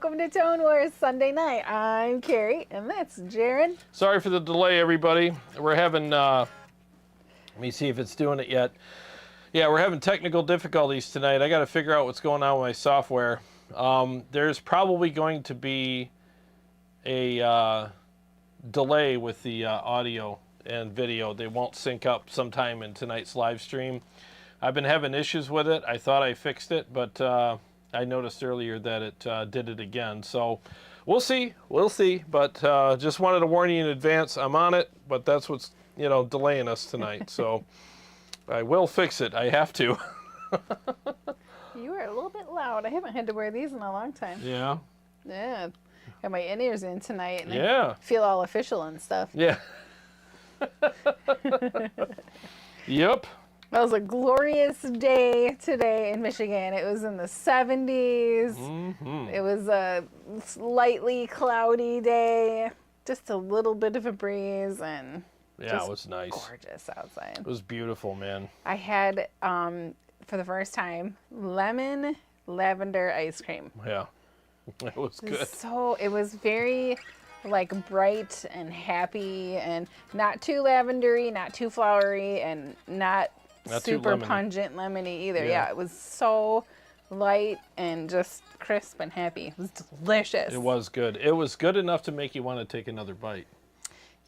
welcome to Tone Wars Sunday night. I'm Carrie, and that's Jarrod. Sorry for the delay, everybody. We're having, let me see if it's doing it yet. Yeah, we're having technical difficulties tonight. I got to figure out what's going on with my software. There's probably going to be a delay with the audio and video. They won't sync up sometime in tonight's live stream. I've been having issues with it. I thought I fixed it, but I noticed earlier that it did it again. So we'll see. But just wanted to warn you in advance. I'm on it, but that's what's delaying us tonight. So I will fix it. I have to. You are a little bit loud. I haven't had to wear these in a long time. Yeah. Yeah. Got my in-ears in tonight, and yeah. I feel all official and stuff. Yeah. Yep. It was a glorious day today in Michigan. It was in the 70s. Mm-hmm. It was a slightly cloudy day, just a little bit of a breeze, and yeah, it was nice. Gorgeous outside. It was beautiful, man. I had, for the first time, lemon lavender ice cream. Yeah, it was good. So it was very like bright and happy, and not too lavendery, not too flowery, and not super pungent lemony either. Yeah, it was so light and just crisp and happy. It was delicious. It was good. It was good enough to make you want to take another bite.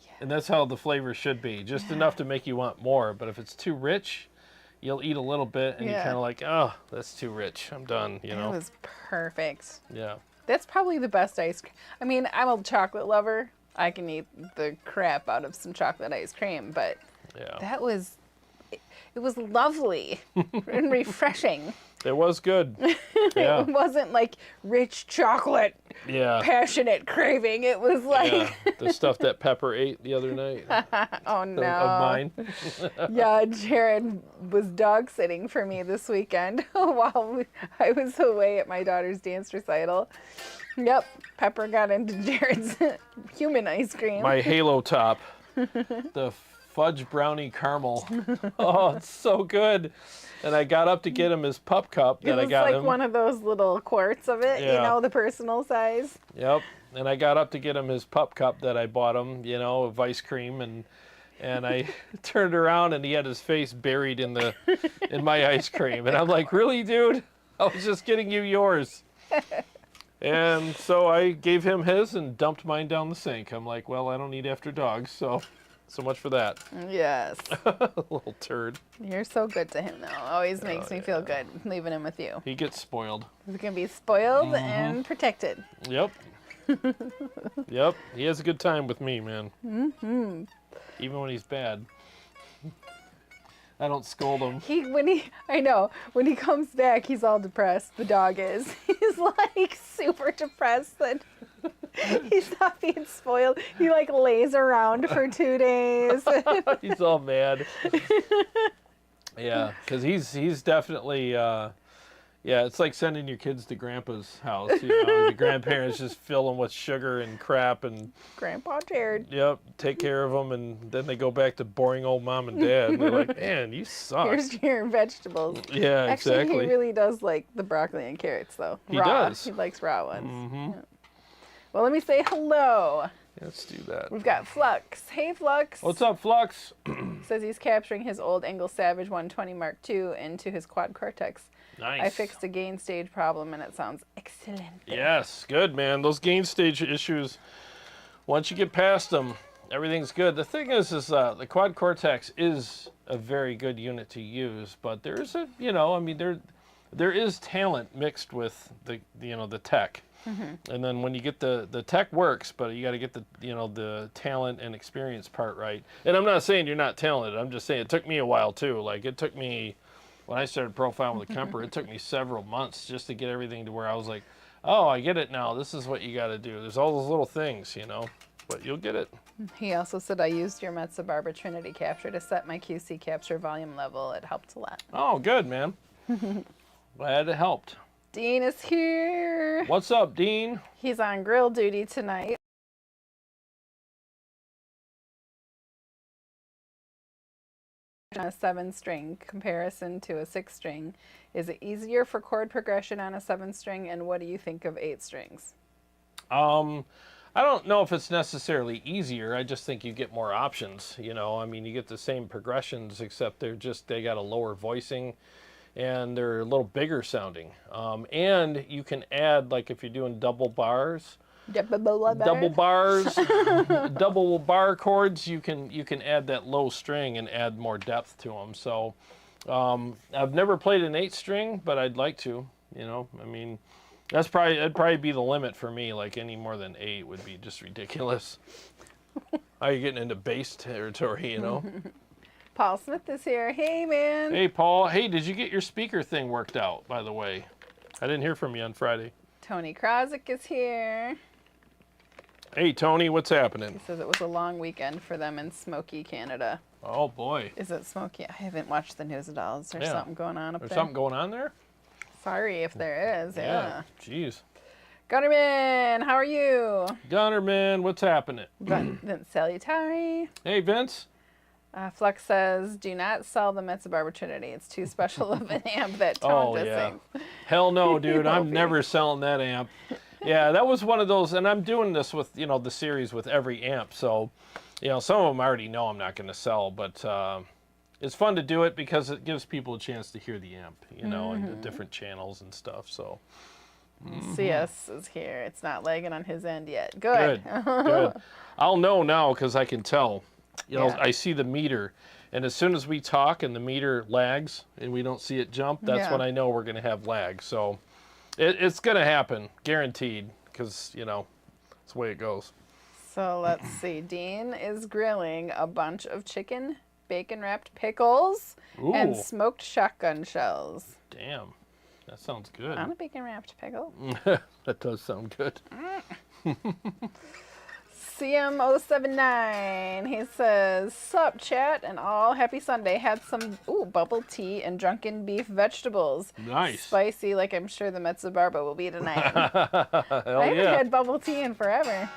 Yeah. And that's how the flavor should be. Just enough to make you want more. But if it's too rich, you'll eat a little bit and you're kind of like, oh, that's too rich. I'm done, It was perfect. Yeah. That's probably the best ice cream. I mean, I'm a chocolate lover. I can eat the crap out of some chocolate ice cream, but that was... It was lovely and refreshing. It was good. Yeah. It wasn't like rich chocolate, passionate craving. It was like... the stuff that Pepper ate the other night. Oh, no. Of mine. Yeah, Jarrod was dog sitting for me this weekend while I was away at my daughter's dance recital. Yep, Pepper got into Jarrod's human ice cream. My Halo Top. The fudge brownie caramel. Oh, it's so good. And I got up to get him his pup cup that I got him. It was like one of those little quarts of it, the personal size. Yep. And I got up to get him his pup cup that I bought him, of ice cream, and I turned around and he had his face buried in my ice cream. And I'm like, "Really, dude? I was just getting you yours." And so I gave him his and dumped mine down the sink. I'm like, "Well, I don't eat after dogs, so much for that." Yes. Little turd. You're so good to him, though. Always makes me feel good leaving him with you. He gets spoiled. He's going to be spoiled and protected. Yep. Yep. He has a good time with me, man. Mm-hmm. Even when he's bad. I don't scold him. When he comes back, he's all depressed. The dog is. He's like super depressed that he's not being spoiled. He like lays around for 2 days. He's all mad. Yeah, because he's definitely, it's like sending your kids to Grandpa's house. The grandparents just fill them with sugar and crap and... Grandpa Jarrod. Yep, take care of them, and then they go back to boring old mom and dad. And they're like, "Man, you suck." Here's your vegetables. Yeah, Actually, exactly. he really does like the broccoli and carrots, though. He does. He likes raw ones. Mm-hmm. Yeah. Well, let me say hello. Let's do that. We've got Flux. Hey, Flux. What's up, Flux? Says he's capturing his old Engel Savage 120 Mark II into his quad Cortex. Nice. I fixed a gain stage problem, and it sounds excellent. Yes, good, man. Those gain stage issues, once you get past them, everything's good. The thing is the quad Cortex is a very good unit to use, but there is there is talent mixed with the tech. Mm-hmm. And then when you get the tech works, but you got to get the talent and experience part right. And I'm not saying you're not talented. I'm just saying it took me a while too. Like it took me, when I started profiling with the KEMPER, it took me several months just to get everything to where I was like, "Oh, I get it now. This is what you got to do." There's all those little things, but you'll get it. He also said, "I used your Mezzabarba Trinity capture to set my QC capture volume level. It helped a lot." Oh, good, man. Glad it helped. Dean is here. What's up, Dean? He's on grill duty tonight. on a 7-string comparison to a 6-string. Is it easier for chord progression on a 7-string, and what do you think of 8 strings? I don't know if it's necessarily easier. I just think you get more options. You know, I mean, you get the same progressions, except they got a lower voicing, and they're a little bigger sounding. And you can add, like if you're doing double bars, double bar chords, you can add that low string and add more depth to them. So I've never played an 8-string, but I'd like to. You know, I mean, that'd probably be the limit for me. Like any more than 8 would be just ridiculous. Are you getting into bass territory? You know. Paul Smith is here. Hey, man. Hey, Paul. Hey, did you get your speaker thing worked out? By the way, I didn't hear from you on Friday. Tony Krozik is here. Hey, Tony, what's happening? He says it was a long weekend for them in Smoky, Canada. Oh, boy. Is it Smoky? I haven't watched the news at all. Is there something going on up there? There's something going on there? Sorry if there is, yeah. Jeez. Gunnerman, how are you? Gunnerman, what's happening? Vince Salutari. Hey, Vince. Flex says, do not sell the Mezzabarba Trinity. It's too special of an amp that Tone just sings. Hell no, dude. I'm never selling that amp. Yeah, that was one of those, and I'm doing this with, you know, the series with every amp. So, you know, some of them I already know I'm not going to sell, but it's fun to do it because it gives people a chance to hear the amp, you know, and the different channels and stuff. So. CS is here. It's not lagging on his end yet. Good. Good. I'll know now because I can tell. You know, I see the meter, and as soon as we talk and the meter lags and we don't see it jump, that's when I know we're going to have lag. So it's going to happen, guaranteed, because, you know, that's the way it goes. So let's see. Dean is grilling a bunch of chicken, bacon-wrapped pickles, and smoked shotgun shells. Damn. That sounds good. On a bacon-wrapped pickle. That does sound good. CM079, he says, sup chat and all, happy Sunday. Had some bubble tea and drunken beef vegetables. Nice. Spicy, like I'm sure the Mezzabarba will be tonight. I haven't had bubble tea in forever.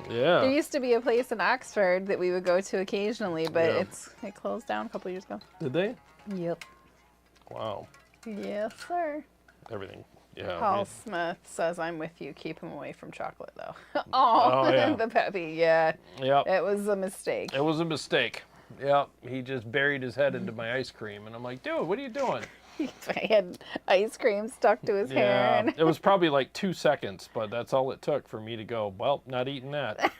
Yeah. There used to be a place in Oxford that we would go to occasionally, but it closed down a couple years ago. Did they? Yep. Wow. Yes, sir. Everything. Yeah. Paul Smith says, I'm with you. Keep him away from chocolate, though. The peppy. Yeah. Yep. It was a mistake. It was a mistake. Yep. He just buried his head into my ice cream. And I'm like, dude, what are you doing? He had ice cream stuck to his hair. And it was probably like 2 seconds, but that's all it took for me to go, well, not eating that.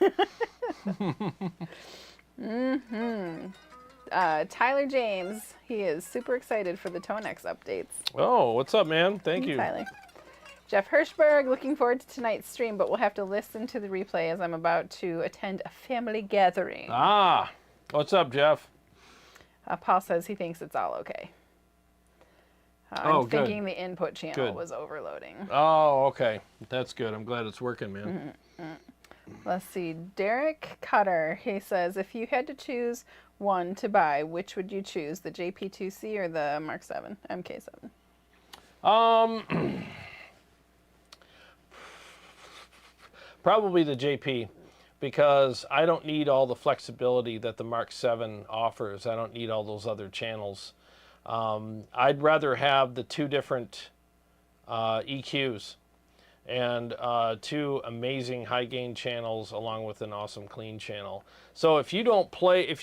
Tyler James, he is super excited for the Tonex updates. Oh, what's up, man? Thank you. Tyler. Jeff Hirschberg, looking forward to tonight's stream, but we'll have to listen to the replay as I'm about to attend a family gathering. Ah, what's up, Jeff? Paul says he thinks it's all okay. I'm thinking the input channel was overloading. Oh, okay. That's good. I'm glad it's working, man. Let's see. Derek Cutter, he says, if you had to choose one to buy, which would you choose, the JP2C or the Mark 7, MK7? Probably the JP, because I don't need all the flexibility that the Mark 7 offers. I don't need all those other channels. I'd rather have the 2 different EQs and 2 amazing high gain channels along with an awesome clean channel. So if you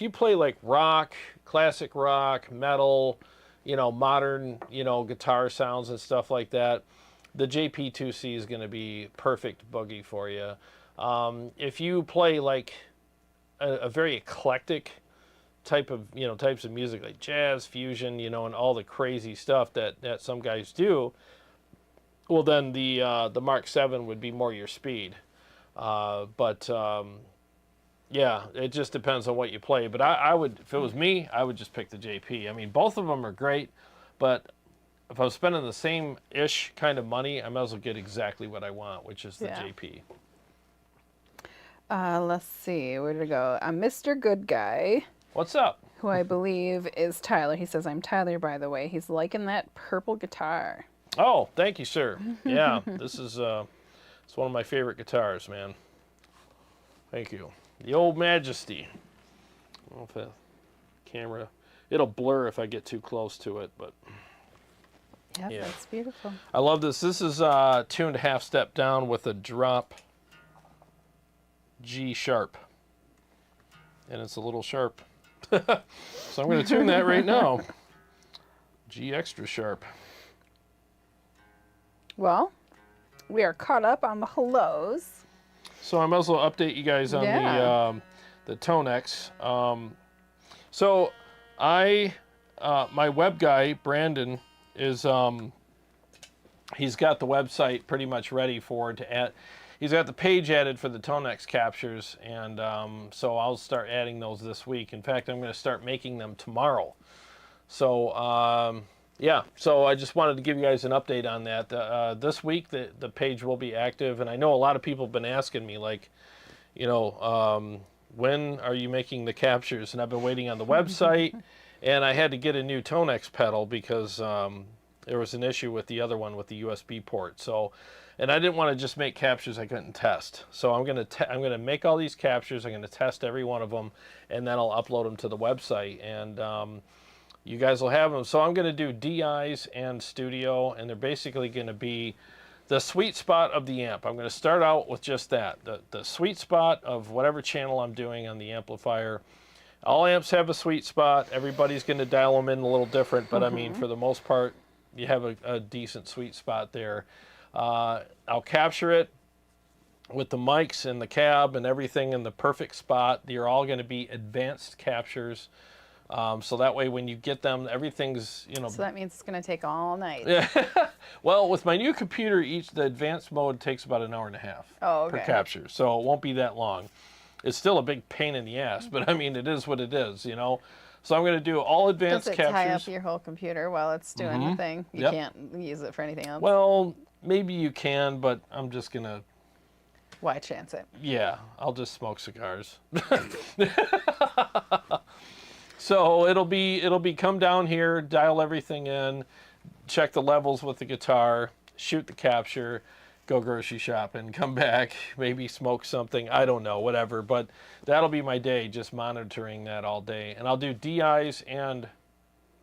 play like rock, classic rock, metal, you know, modern, you know, guitar sounds and stuff like that, the JP2C is going to be perfect boogie for you. If you play like a very eclectic types of music like jazz, fusion, you know, and all the crazy stuff that some guys do, well, then the Mark 7 would be more your speed. Yeah, it just depends on what you play. But I would, if it was me, I would just pick the JP. I mean, both of them are great, but if I was spending the same-ish kind of money, I might as well get exactly what I want, which is the JP. Let's see, where did it go? Mr. Good Guy. What's up? Who I believe is Tyler. He says, I'm Tyler, by the way. He's liking that purple guitar. Oh, thank you, sir. Yeah, this is it's one of my favorite guitars, man. Thank you. The Old Majesty. I don't know if the camera it'll blur if I get too close to it, but Yep, yeah, that's beautiful. I love this. This is 2.5 step down with a drop G sharp, and it's a little sharp. So I'm going to tune that right now. G extra sharp. Well, we are caught up on the hellos. So I might as well update you guys on the Tonex. So my web guy, Brandon, is he's got the website pretty much ready for it to add. He's got the page added for the Tonex captures, and so I'll start adding those this week. In fact, I'm going to start making them tomorrow. So yeah, so I just wanted to give you guys an update on that. This week the page will be active, and I know a lot of people have been asking me, like, you know, when are you making the captures? And I've been waiting on the website, and I had to get a new Tonex pedal because there was an issue with the other one with the USB port. So, and I didn't want to just make captures I couldn't test. So I'm gonna make all these captures. I'm gonna test every one of them, and then I'll upload them to the website, and you guys will have them. So I'm gonna do DIs and studio, and they're basically gonna be the sweet spot of the amp. I'm gonna start out with just that, the sweet spot of whatever channel I'm doing on the amplifier. All amps have a sweet spot. Everybody's gonna dial them in a little different, but I mean, for the most part, you have a decent sweet spot there. I'll capture it with the mics and the cab and everything in the perfect spot. They're all going to be advanced captures, so that way when you get them, everything's, you know. So that means it's going to take all night. Yeah. Well, with my new computer, the advanced mode takes about an hour and a half per capture, so it won't be that long. It's still a big pain in the ass, but I mean, it is what it is, you know. So I'm going to do all advanced captures. Does it tie up your whole computer while it's doing the thing? You can't use it for anything else? Well, maybe you can, but I'm just going to... Why chance it? Yeah, I'll just smoke cigars. So it'll be come down here, dial everything in, check the levels with the guitar, shoot the capture, go grocery shopping, come back, maybe smoke something, I don't know, whatever. But that'll be my day, just monitoring that all day. And I'll do DIs and,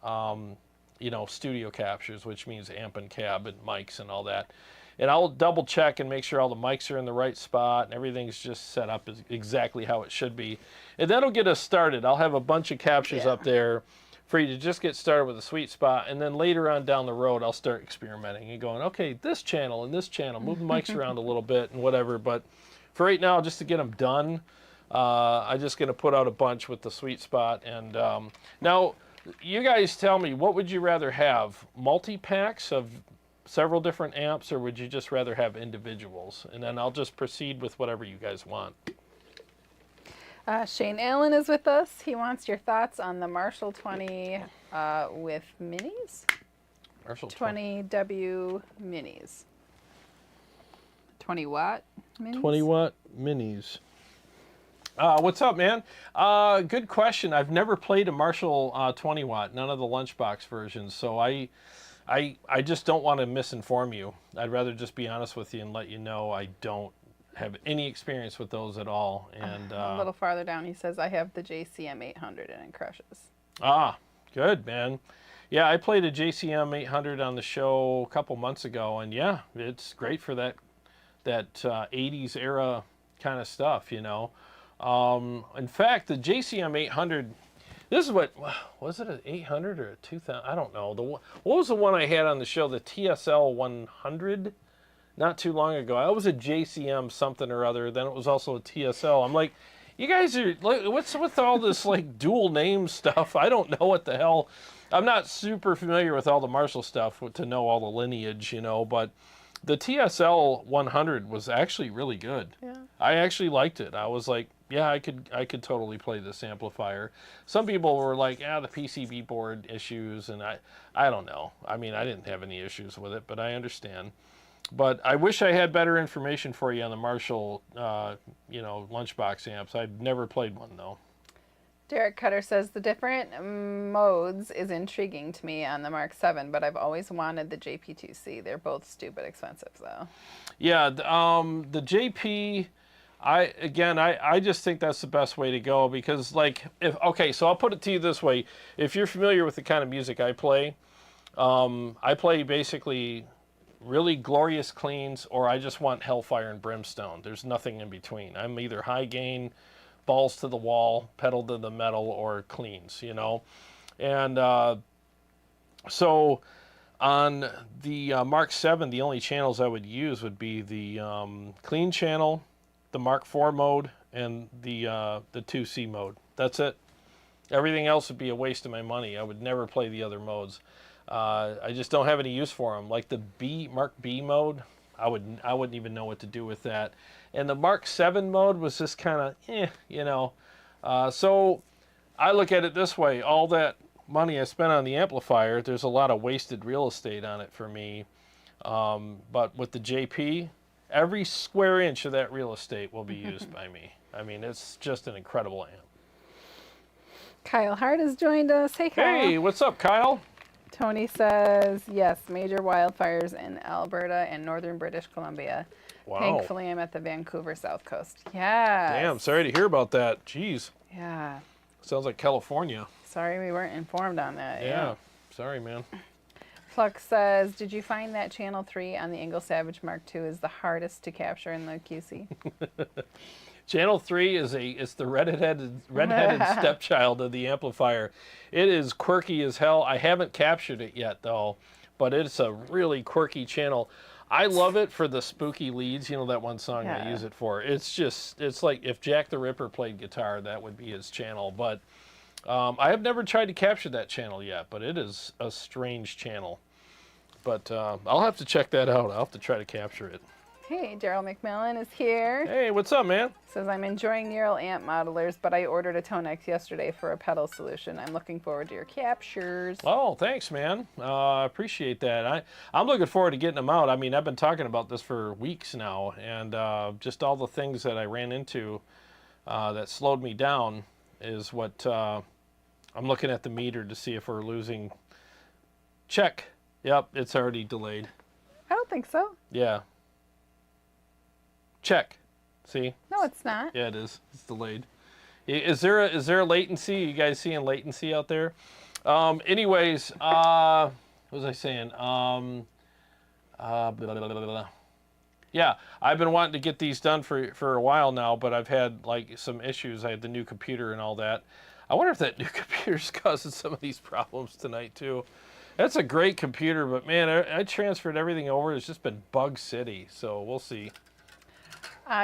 you know, studio captures, which means amp and cab and mics and all that. And I'll double check and make sure all the mics are in the right spot and everything's just set up exactly how it should be. And that'll get us started. I'll have a bunch of captures up there for you to just get started with a sweet spot, and then later on down the road I'll start experimenting and going, okay, this channel and this channel, move the mics around a little bit and whatever. But for right now, just to get them done, I'm just going to put out a bunch with the sweet spot. And now you guys tell me, what would you rather have, multi-packs of several different amps, or would you just rather have individuals? And then I'll just proceed with whatever you guys want. Shane Allen is with us. He wants your thoughts on the Marshall 20 with minis. Marshall 20W minis. 20 watt minis? 20 watt minis. What's up, man? Good question. I've never played a Marshall 20 watt, none of the lunchbox versions, so I just don't want to misinform you. I'd rather just be honest with you and let you know I don't have any experience with those at all. And a little farther down, he says, I have the JCM 800 and it crushes. Ah, good, man. Yeah, I played a JCM 800 on the show a couple months ago, and yeah, it's great for that 80s era kind of stuff, you know. In fact, the JCM 800, this is what, was it an 800 or a 2000? I don't know. What was the one I had on the show, the TSL 100? Not too long ago. I was a JCM something or other. Then it was also a TSL. I'm like, you guys are, like, what's with all this like dual name stuff? I don't know what the hell. I'm not super familiar with all the Marshall stuff to know all the lineage, you know, but the TSL 100 was actually really good. Yeah. I actually liked it. I was like, yeah, I could totally play this amplifier. Some people were like, the PCB board issues, and I don't know. I mean, I didn't have any issues with it, but I understand. But I wish I had better information for you on the Marshall, you know, lunchbox amps. I've never played one, though. Derek Cutter says, the different modes is intriguing to me on the Mark 7, but I've always wanted the JP2C. They're both stupid expensive, though. Yeah, the JP, I just think that's the best way to go because like so I'll put it to you this way. If you're familiar with the kind of music I play basically really glorious cleans or I just want hellfire and brimstone. There's nothing in between. I'm either high gain, balls to the wall, pedal to the metal, or cleans, you know. And so on the Mark 7, the only channels I would use would be the clean channel, the Mark 4 mode, and the 2C mode. That's it. Everything else would be a waste of my money. I would never play the other modes. I just don't have any use for them. Like the Mark B mode, I wouldn't even know what to do with that. And the Mark 7 mode was just kind of, you know. So I look at it this way. All that money I spent on the amplifier, there's a lot of wasted real estate on it for me. But with the JP, every square inch of that real estate will be used by me. I mean, it's just an incredible amp. Kyle Hart has joined us. Hey, Kyle. Hey, what's up, Kyle? Tony says, yes, major wildfires in Alberta and northern British Columbia. Wow. Thankfully, I'm at the Vancouver South Coast. Yeah. Damn, sorry to hear about that. Jeez. Yeah. Sounds like California. Sorry we weren't informed on that. Yeah. Sorry, man. Flux says, did you find that Channel 3 on the Engel Savage Mark II is the hardest to capture in the QC? Channel 3 it's the redheaded stepchild of the amplifier. It is quirky as hell. I haven't captured it yet though, but it's a really quirky channel. I love it for the spooky leads, you know that one song I use it for. It's like if Jack the Ripper played guitar, that would be his channel. But I have never tried to capture that channel yet, but it is a strange channel. But I'll have to check that out. I'll have to try to capture it. Hey, Daryl McMillan is here. Hey, what's up, man? Says, I'm enjoying Neural amp modelers, but I ordered a Tonex yesterday for a pedal solution. I'm looking forward to your captures. Oh, thanks, man. I appreciate that. I'm looking forward to getting them out. I mean, I've been talking about this for weeks now, and just all the things that I ran into that slowed me down is what I'm looking at the meter to see if we're losing. Check. Yep, it's already delayed. I don't think so. Yeah. Check. See? No, it's not. Yeah, it is. It's delayed. Is there a latency? You guys seeing latency out there? Anyways, what was I saying? Blah, blah, blah, blah. Yeah, I've been wanting to get these done for a while now, but I've had like some issues. I had the new computer and all that. I wonder if that new computer's causing some of these problems tonight too. That's a great computer, but man, I transferred everything over. It's just been bug city, so we'll see.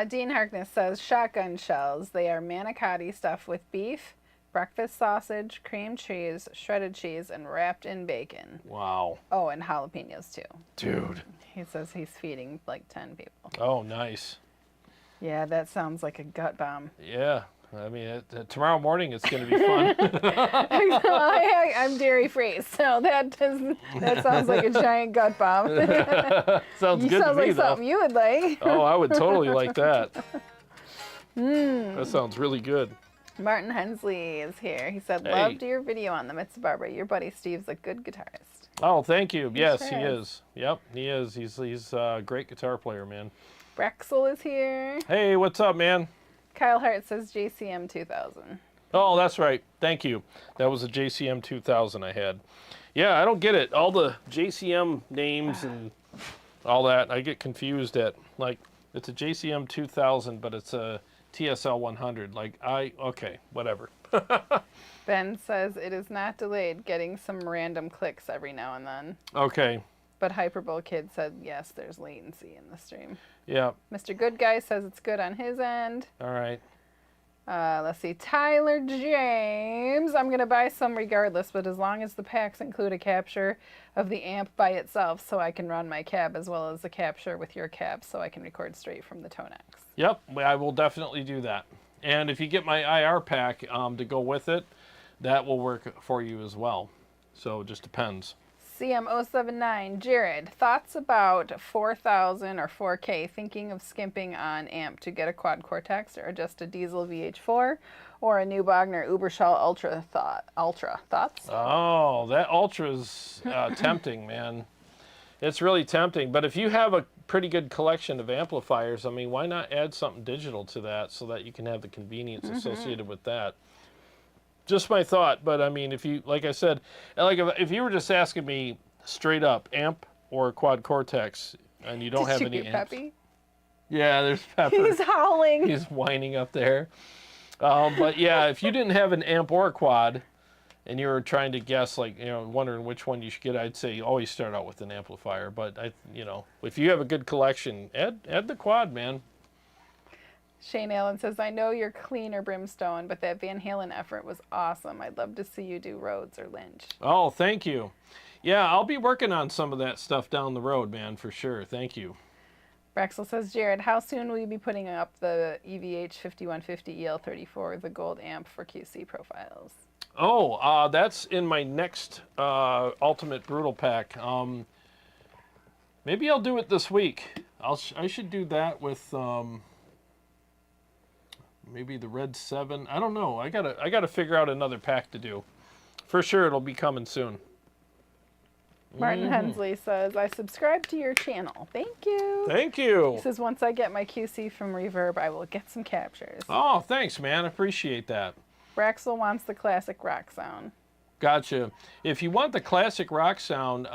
Dean Harkness says, shotgun shells. They are manicotti stuffed with beef, breakfast sausage, cream cheese, shredded cheese, and wrapped in bacon. Wow. Oh, and jalapenos too. Dude. He says he's feeding like 10 people. Oh, nice. Yeah, that sounds like a gut bomb. Yeah. I mean, tomorrow morning it's going to be fun. I'm dairy free, so that sounds like a giant gut bomb. Sounds good to me, sounds like though. something you would like. Oh, I would totally like that. That sounds really good. Martin Hensley is here. He said, loved your video on the Mezzabarba. Your buddy Steve's a good guitarist. Oh, thank you. Yes, he is. Yep, he is. He's a great guitar player, man. Brexel is here. Hey, what's up, man? Kyle Hart says JCM 2000. Oh, that's right. Thank you. That was a JCM 2000 I had. Yeah, I don't get it. All the JCM names and all that, I get confused at. Like, it's a JCM 2000, but it's a TSL 100. Like, okay, whatever. Ben says it is not delayed, getting some random clicks every now and then. Okay. But Hyperbole Kid said, yes, there's latency in the stream. Yeah. Mr. Good Guy says it's good on his end. All right. Let's see. Tyler James. I'm going to buy some regardless, but as long as the packs include a capture of the amp by itself so I can run my cab as well as a capture with your cab so I can record straight from the Tonex. Yep, I will definitely do that. And if you get my IR pack to go with it, that will work for you as well. So it just depends. CM079, Jared, thoughts about 4000 or 4K, thinking of skimping on amp to get a quad Cortex or just a diesel VH4 or a new Bogner Uberschall Ultra thoughts? Oh, that Ultra's tempting, man. It's really tempting, but if you have a pretty good collection of amplifiers, I mean, why not add something digital to that so that you can have the convenience associated with that? Just my thought, but I mean, if you, like I said, like if you were just asking me straight up, amp or quad cortex, and you don't have any amps. Peppy? Yeah, there's Pepper. He's howling. He's whining up there. But yeah, if you didn't have an amp or a quad, and you were trying to guess, like, you know, wondering which one you should get, I'd say always start out with an amplifier. But you know, if you have a good collection, add the quad, man. Shane Allen says, I know you're clean or Brimstone, but that Van Halen effort was awesome. I'd love to see you do Rhodes or Lynch. Oh, thank you. Yeah, I'll be working on some of that stuff down the road, man, for sure. Thank you. Braxel says, Jarrod, how soon will you be putting up the EVH 5150 EL34, the gold amp for QC profiles? Oh, that's in my next Ultimate Brutal pack. Maybe I'll do it this week. I should do that with maybe the Red 7. I don't know. I gotta figure out another pack to do. For sure, it'll be coming soon. Martin Hensley says, I subscribe to your channel. Thank you. Thank you. He says, once I get my QC from Reverb, I will get some captures. Oh, thanks, man. I appreciate that. Braxel wants the classic rock sound. Gotcha. If you want the classic rock sound,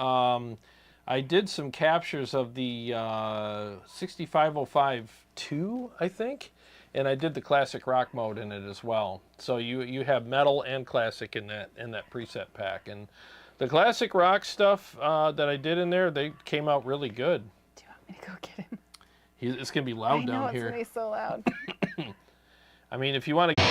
I did some captures of the 6505-2, I think, and I did the classic rock mode in it as well. So you have metal and classic in that preset pack, and the classic rock stuff that I did in there, they came out really good. Do you want me to go get him? It's gonna be loud down here. I know, it's gonna be so loud. I mean, if you want to.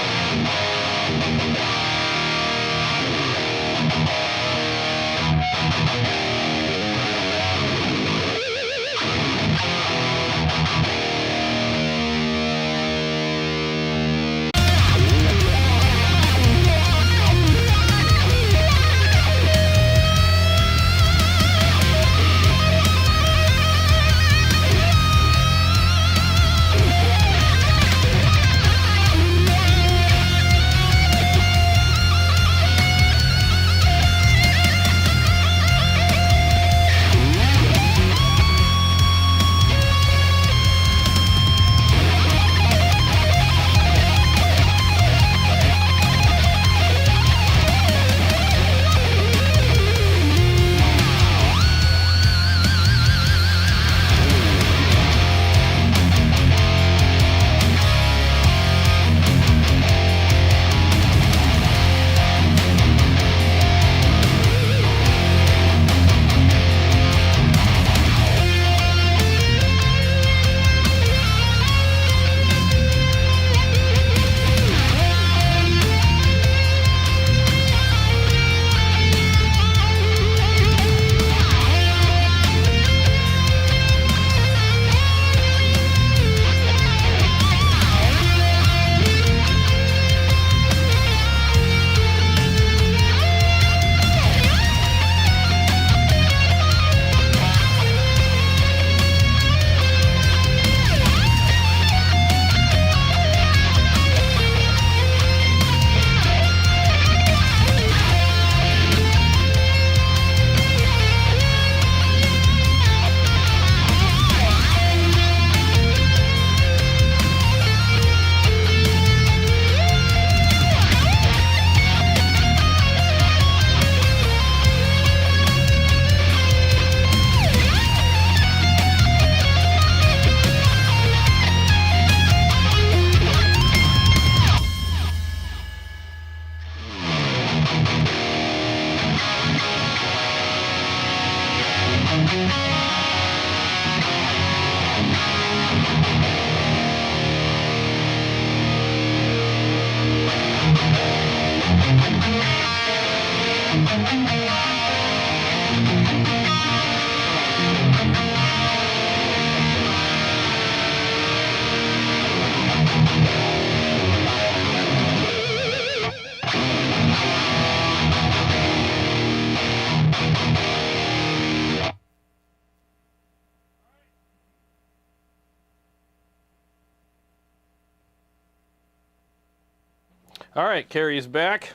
All right, Carrie's back.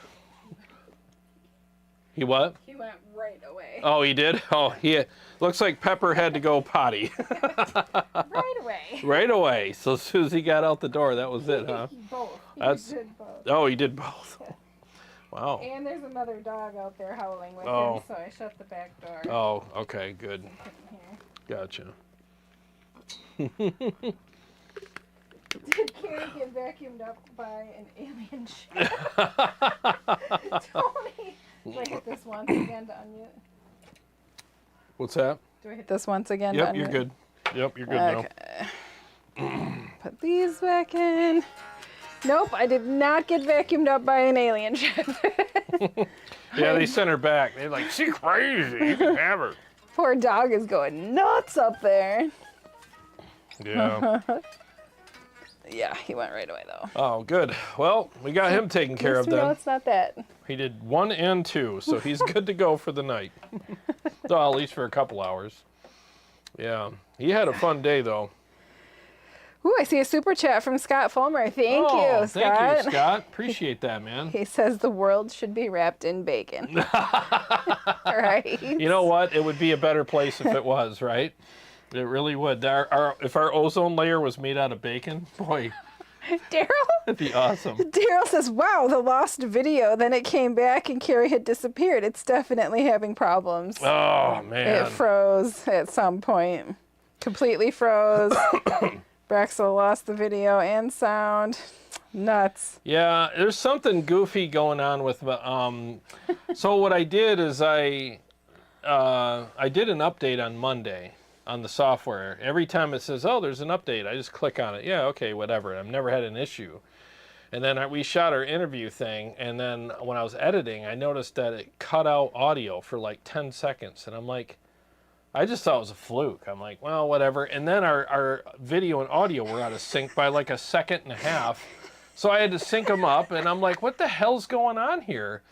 He what? He went right away. Oh, he did? Oh, looks like Pepper had to go potty. Right away. Right away. So as soon as he got out the door, that was it, huh? Both. He did both. Oh, he did both. Yeah. Wow. And there's another dog out there howling with Oh. him, so I shut the back door. Oh, okay, good. Gotcha. Did Carrie get vacuumed up by an alien ship? Tony! Do I hit this once again to unmute? What's that? Do I hit this once again to Yep, unmute? you're good. Yep, you're good now. Put these back in. Nope, I did not get vacuumed up by an alien ship. Yeah, they sent her back. They're like, she's crazy. You can have her. Poor dog is going nuts up there. Yeah. Yeah, he went right away though. Oh, good. Well, we got him taken care of then. No, it's not that. He did 1 and 2, so he's good to go for the night. Well, at least for a couple hours. Yeah. He had a fun day though. Ooh, I see a super chat from Scott Fulmer. Thank you, Scott. Thank you, Scott. Appreciate that, man. He says the world should be wrapped in bacon. Right? You know what? It would be a better place if it was, right? It really would. If our ozone layer was made out of bacon, boy, Daryl? that'd be awesome. Daryl says, wow, the lost video. Then it came back and Carrie had disappeared. It's definitely having problems. Oh, man. It froze at some point. Completely froze. Braxel lost the video and sound. Nuts. Yeah, there's something goofy going on with. So what I did is I did an update on Monday on the software. Every time it says, "Oh, there's an update," I just click on it. Yeah, okay, whatever. I've never had an issue. And then we shot our interview thing, and then when I was editing, I noticed that it cut out audio for like 10 seconds, and I'm like, I just thought it was a fluke. I'm like, well, whatever. And then our video and audio were out of sync by like a second and a half. So I had to sync them up, and I'm like, what the hell's going on here?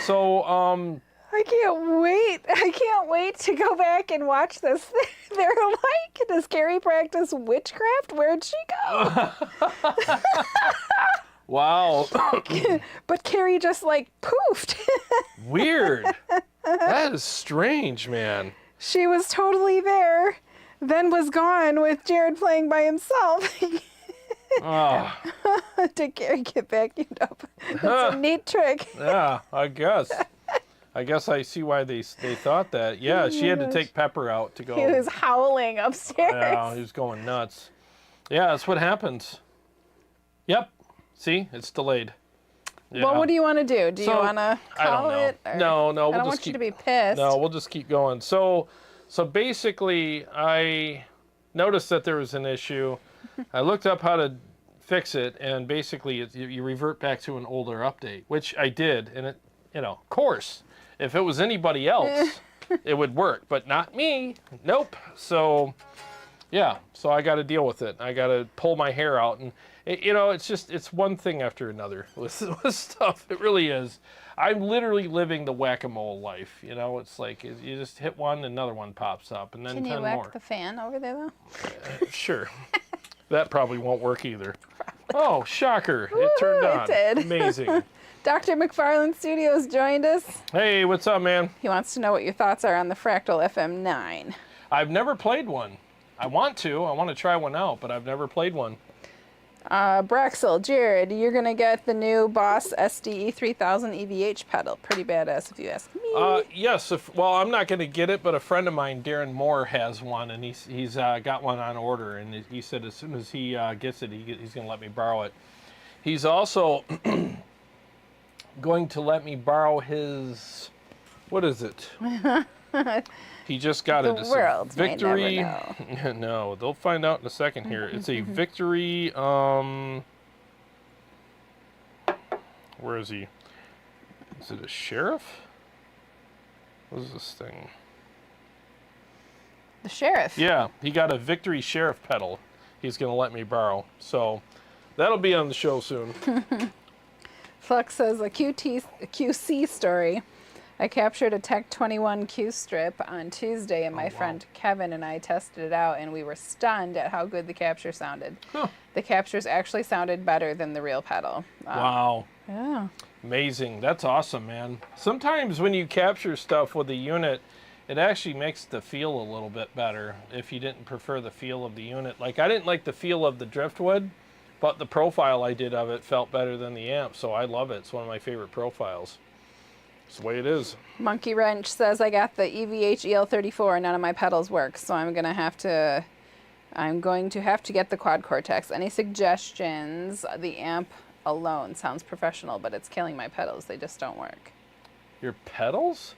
So, I can't wait. I can't wait to go back and watch this. They're like, does Carrie practice witchcraft? Where'd she go? wow. But Carrie just like poofed. Weird. That is strange, man. She was totally there, then was gone with Jarrod playing by himself. Oh. Did Carrie get vacuumed up? That's a neat trick. Yeah, I guess. I guess I see why they thought that. Yeah, she had to take Pepper out to go. He was howling upstairs. Yeah, he was going nuts. Yeah, that's what happens. Yep. See, it's delayed. Yeah. Well, what do you want to do? Do you want to call it? Or... No, I don't want you to be pissed. No, we'll just keep going. So basically, I noticed that there was an issue. I looked up how to fix it, and basically, you revert back to an older update, which I did, and it, of course, if it was anybody else, it would work, but not me. Nope. So, yeah. So I got to deal with it. I got to pull my hair out, and it's one thing after another with stuff. It really is. I'm literally living the whack-a-mole life. It's like you just hit one, another one pops up, and then 10 more. Can you whack the fan over there, though? Sure. That probably won't work either. Oh, shocker. It turned on. It did. Amazing. Dr. McFarland Studios joined us. Hey, what's up, man? He wants to know what your thoughts are on the Fractal FM9. I've never played one. I want to. I want to try one out, but I've never played one. Braxel, Jarrod, you're going to get the new Boss SDE 3000 EVH pedal. Pretty badass if you ask me. Yes. I'm not going to get it, but a friend of mine, Darren Moore, has one, and he's got one on order, and he said as soon as he gets it, he's going to let me borrow it. He's also going to let me borrow his, what is it? He just got it. The world Victory. may never know. No, they'll find out in a second here. It's a Victory. Where is he? Is it a Sheriff? What is this thing? The Sheriff. Yeah, he got a Victory Sheriff pedal. He's gonna let me borrow. So that'll be on the show soon. Flux says a QC story. I captured a Tech 21 Q strip on Tuesday, and my friend Kevin and I tested it out, and we were stunned at how good the capture sounded. Huh. The captures actually sounded better than the real pedal. Wow. Yeah. Amazing. That's awesome, man. Sometimes when you capture stuff with a unit, it actually makes the feel a little bit better if you didn't prefer the feel of the unit. Like, I didn't like the feel of the driftwood, but the profile I did of it felt better than the amp, so I love it. It's one of my favorite profiles. It's the way it is. Monkey Wrench says, I got the EVH EL34 and none of my pedals work, so I'm going to have to get the quad Cortex. Any suggestions? The amp alone sounds professional, but it's killing my pedals. They just don't work. Your pedals?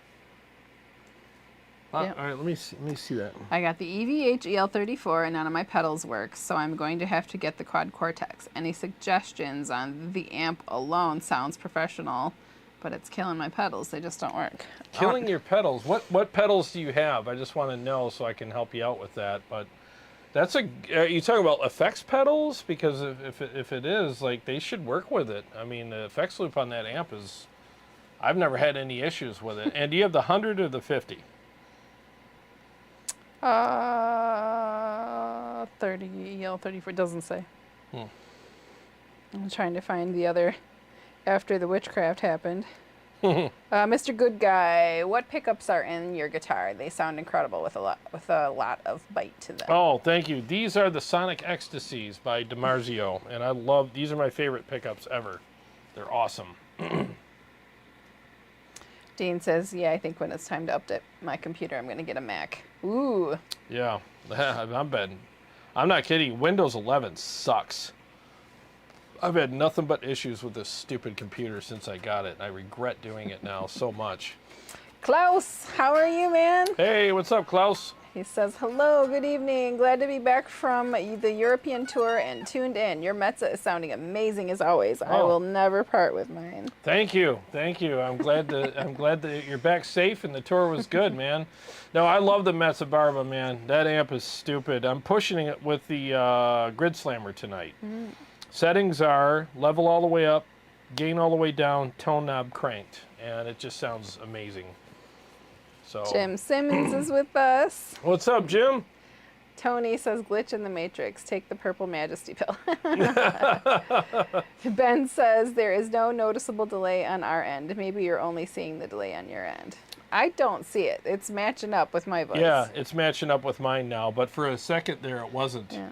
Yep. All right, let me see that. I got the EVH EL34 and none of my pedals work, so I'm going to have to get the quad Cortex. Any suggestions on the amp alone sounds professional, but it's killing my pedals. They just don't work. Killing your pedals. What pedals do you have? I just want to know so I can help you out with that. But that's are you talking about effects pedals? Because if it is, like, they should work with it. I mean, the effects loop on that amp is, I've never had any issues with it. And do you have the 100 or the 50? 30 EL34 doesn't say. I'm trying to find the other after the witchcraft happened. Mr. Good Guy, what pickups are in your guitar? They sound incredible with a lot of bite to them. Oh, thank you. These are the Sonic Ecstasies by DiMarzio, and I love, these are my favorite pickups ever. They're awesome. Dean says, yeah, I think when it's time to update my computer, I'm going to get a Mac. Ooh. Yeah, I'm betting. I'm not kidding. Windows 11 sucks. I've had nothing but issues with this stupid computer since I got it, and I regret doing it now so much. Klaus, how are you, man? Hey, what's up, Klaus? He says, hello, good evening. Glad to be back from the European tour and tuned in. Your Mezza is sounding amazing as always. I will never part with mine. Thank you. Thank you. I'm glad that you're back safe and the tour was good, man. No, I love the Mezzabarba, man. That amp is stupid. I'm pushing it with the Grid Slammer tonight. Settings are level all the way up, gain all the way down, tone knob cranked, and it just sounds amazing. So Jim Simmons is with us. What's up, Jim? Tony says, glitch in the matrix. Take the purple majesty pill. Ben says, there is no noticeable delay on our end. Maybe you're only seeing the delay on your end. I don't see it. It's matching up with my voice. Yeah, it's matching up with mine now, but for a second there it wasn't. Yeah.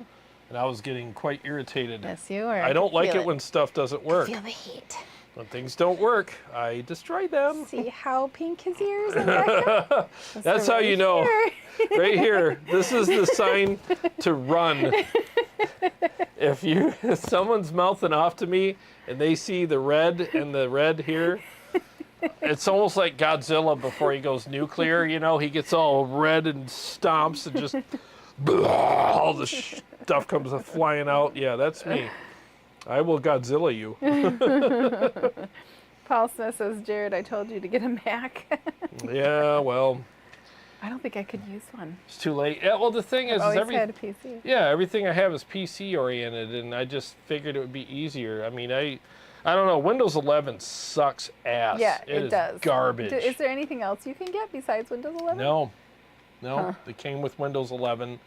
And I was getting quite irritated. Yes, you are. I don't like it when stuff doesn't work. Feel the heat. When things don't work, I destroy them. See how pink his ears are? That's how you know. Right here. This is the sign to run. If someone's mouthing off to me and they see the red and the red here, it's almost like Godzilla before he goes nuclear. You know, he gets all red and stomps and just all the stuff comes flying out. Yeah, that's me. I will Godzilla you. Paul Smith says, Jared, I told you to get a Mac. Yeah, well. I don't think I could use one. It's too late. Yeah, well, the thing is, I've always had a PC. Yeah, everything I have is PC oriented, and I just figured it would be easier. I mean, I don't know. Windows 11 sucks ass. Yeah, it does. Garbage. Is there anything else you can get besides Windows 11? No. It came with Windows 11.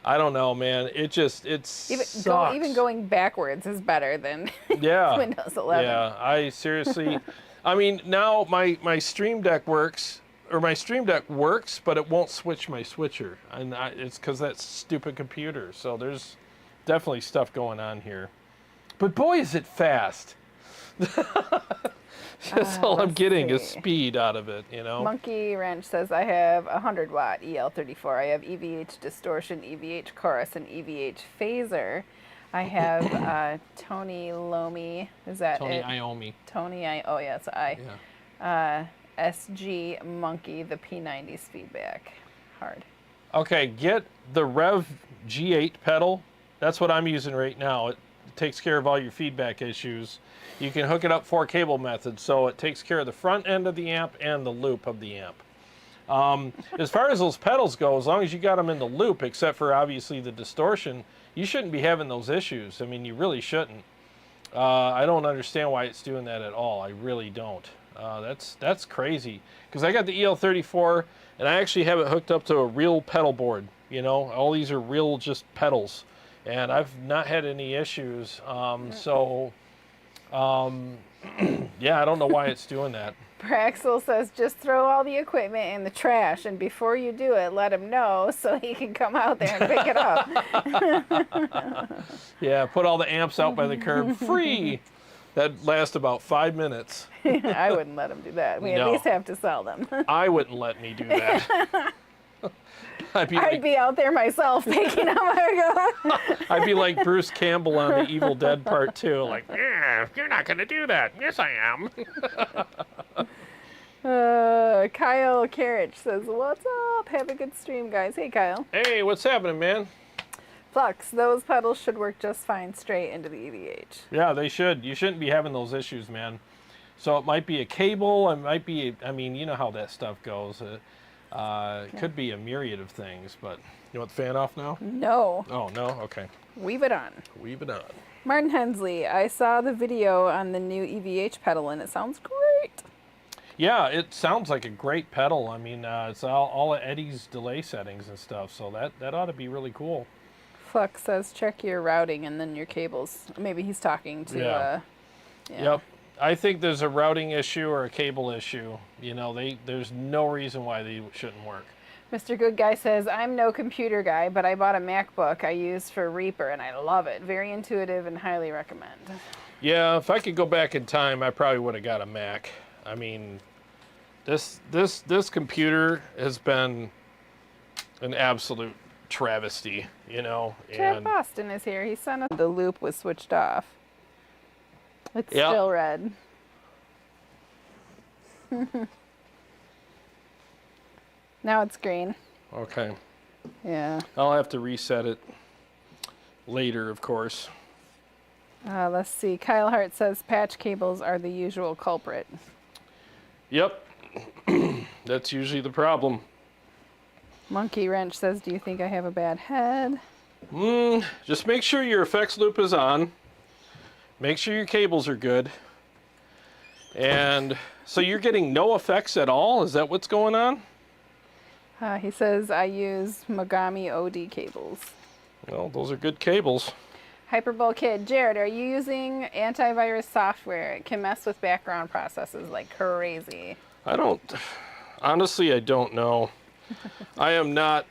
I don't know, man. It sucks. Even going backwards is better than Windows 11. Yeah, I seriously, I mean, now my Stream Deck works, but it won't switch my switcher, and it's because that stupid computer. So there's definitely stuff going on here. But boy, is it fast. That's all I'm getting is speed out of it, you know. Monkey Wrench says, I have a 100-watt EL34. I have EVH distortion, EVH chorus, and EVH phaser. I have Tony Lomi. Is that Tony it? Iommi. Oh, yeah, it's I. Yeah. SG Monkey, the P90s feedback. Hard. Okay, get the Rev G8 pedal. That's what I'm using right now. It takes care of all your feedback issues. You can hook it up 4-cable method, so it takes care of the front end of the amp and the loop of the amp. As far as those pedals go, as long as you got them in the loop, except for obviously the distortion, you shouldn't be having those issues. I mean, you really shouldn't. I don't understand why it's doing that at all. I really don't. That's crazy. Because I got the EL34, and I actually have it hooked up to a real pedal board. You know, all these are real just pedals, and I've not had any issues. Yeah, I don't know why it's doing that. Braxel says, just throw all the equipment in the trash, and before you do it, let him know so he can come out there and pick it up. Yeah, put all the amps out by the curb, free. That lasts about 5 minutes. I wouldn't let him do that. We at least have to sell them. I wouldn't let me do that. I'd be out there myself picking up. I'd be like Bruce Campbell on the Evil Dead Part 2. Like, yeah, you're not going to do that. Yes, I am. Kyle Carriage says, what's up? Have a good stream, guys. Hey, Kyle. Hey, what's happening, man? Flux, those pedals should work just fine straight into the EVH. Yeah, they should. You shouldn't be having those issues, man. So it might be a cable. It might be, I mean, you know how that stuff goes. It could be a myriad of things, but you want the fan off now? No. Oh, no? Okay. Weave it on. Weave it on. Martin Hensley, I saw the video on the new EVH pedal, and it sounds great. Yeah, it sounds like a great pedal. I mean, it's all of Eddie's delay settings and stuff, so that ought to be really cool. Flux says, check your routing and then your cables. Maybe he's talking to... Yeah. Yep. I think there's a routing issue or a cable issue. You know, there's no reason why they shouldn't work. Mr. Good Guy says, I'm no computer guy, but I bought a MacBook I use for Reaper, and I love it. Very intuitive and highly recommend. Yeah, if I could go back in time, I probably would have got a Mac. I mean, this computer has been an absolute travesty, you know. Chad Boston is here. He sent us the loop was switched off. It's still red. Now it's green. Okay. Yeah. I'll have to reset it later, of course. Let's see. Kyle Hart says patch cables are the usual culprit. Yep. That's usually the problem. Monkey Wrench says, do you think I have a bad head? Just make sure your effects loop is on. Make sure your cables are good. And so you're getting no effects at all? Is that what's going on? He says, I use Mogami OD cables. Well, those are good cables. Hyperbole Kid, Jarrod, are you using antivirus software? It can mess with background processes like crazy. Honestly, I don't know. I am not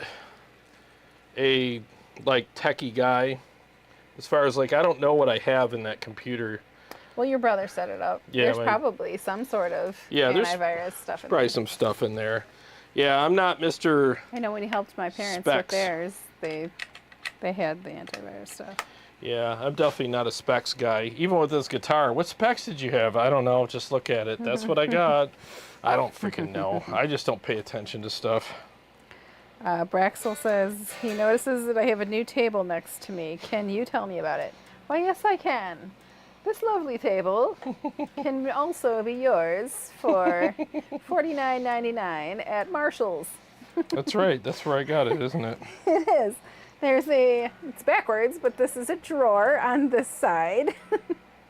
a techie guy. As far as I don't know what I have in that computer. Well, your brother set it up. Yeah, there's probably some sort of antivirus stuff in there. Probably some stuff in there. Yeah, I'm not Mr. I know when he helped my parents Specs. with theirs, they had the antivirus stuff. Yeah, I'm definitely not a specs guy. Even with this guitar, what specs did you have? I don't know. Just look at it. That's what I got. I don't freaking know. I just don't pay attention to stuff. Braxel says he notices that I have a new table next to me. Can you tell me about it? Why, yes, I can. This lovely table can also be yours for $49.99 at Marshall's. That's right. That's where I got it, isn't it? It is. It's backwards, but this is a drawer on this side.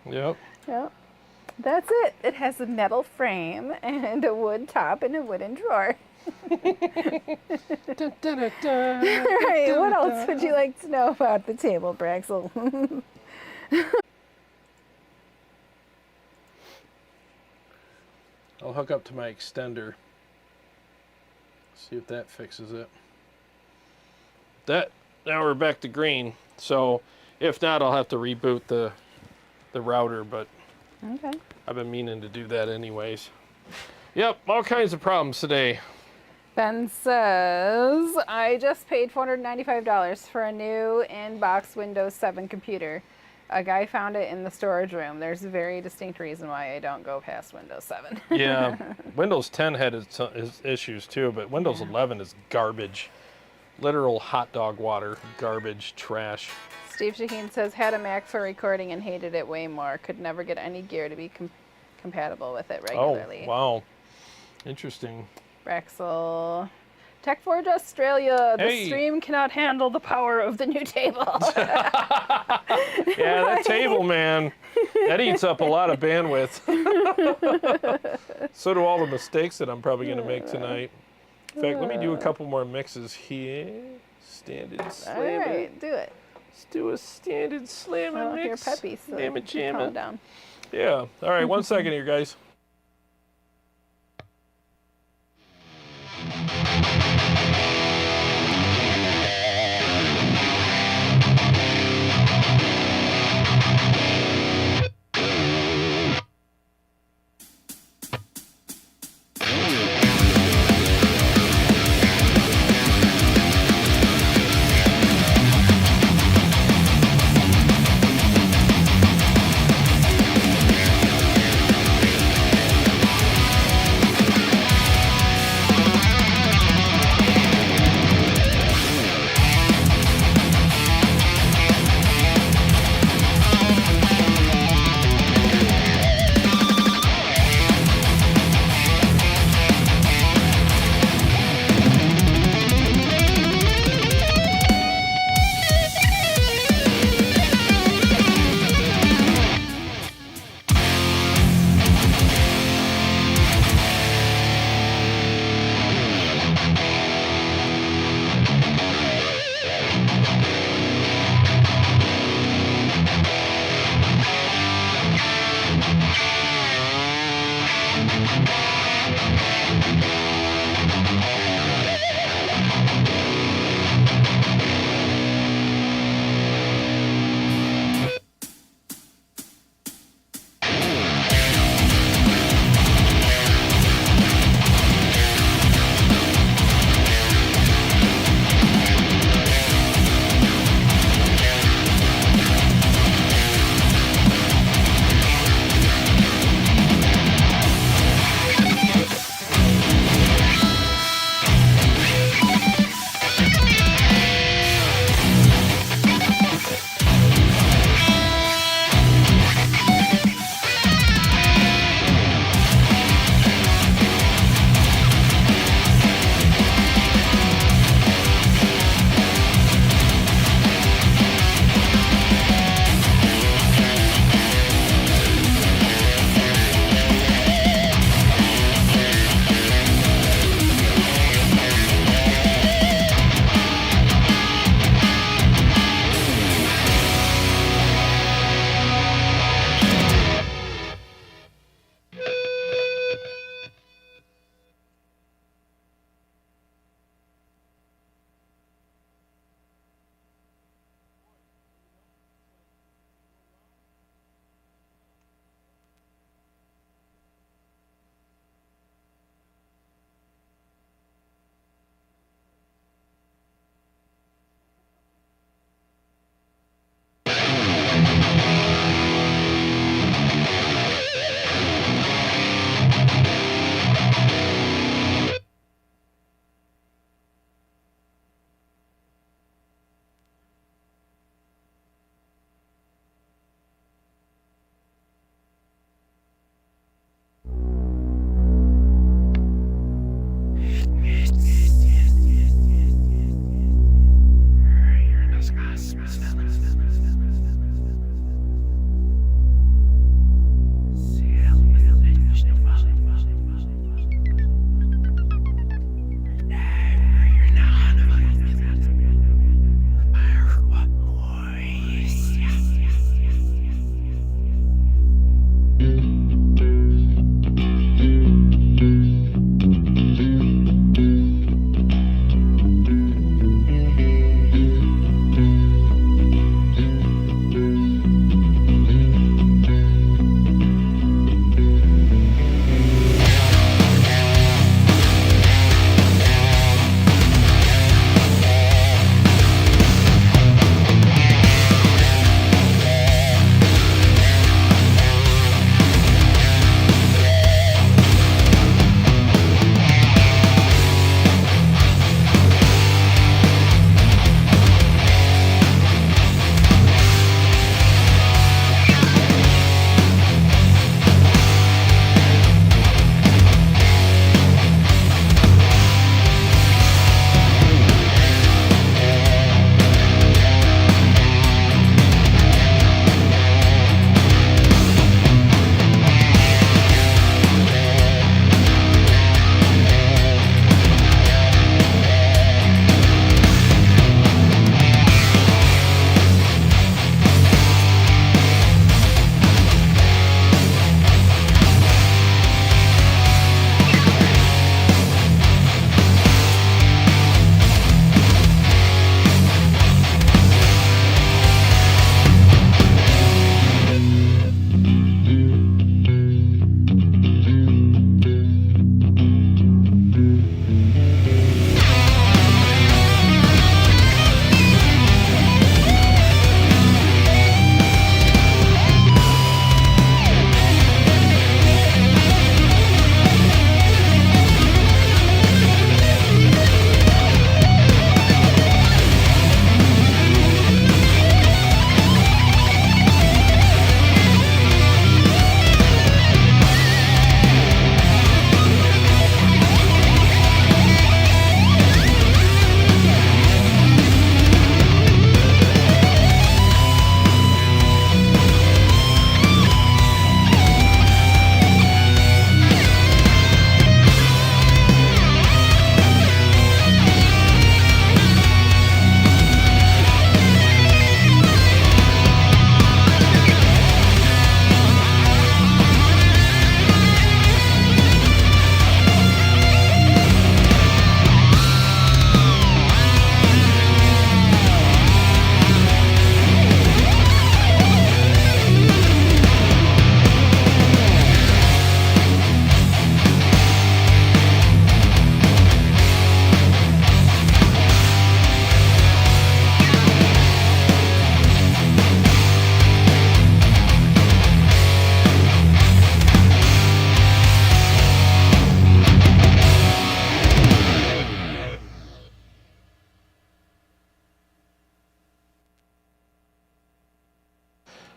Yep. Yep. That's it. It has a metal frame and a wood top and a wooden drawer. Right, what else would you like to know about the table, Braxel? I'll hook up to my extender. See if that fixes it. Now we're back to green. So if not, I'll have to reboot the router, but okay. I've been meaning to do that anyways. Yep, all kinds of problems today. Ben says, I just paid $495 for a new in-box Windows 7 computer. A guy found it in the storage room. There's a very distinct reason why I don't go past Windows 7. Yeah, Windows 10 had its issues too, but Windows 11 is garbage. Literal hot dog water, garbage, trash. Steve Shaheen says, had a Mac for recording and hated it way more. Could never get any gear to be compatible with it regularly. Oh, wow. Interesting. Braxel. TechForge Australia, the Hey. stream cannot handle the power of the new table. Yeah, that table, man, that eats up a lot of bandwidth. So do all the mistakes that I'm probably going to make tonight. In fact, let me do a couple more mixes here. Standard slammer. All right, do it. Let's do a standard slammer I don't hear mix. Peppy, so Damn it, jam calm it. down. Yeah. All right, 1 second here, guys.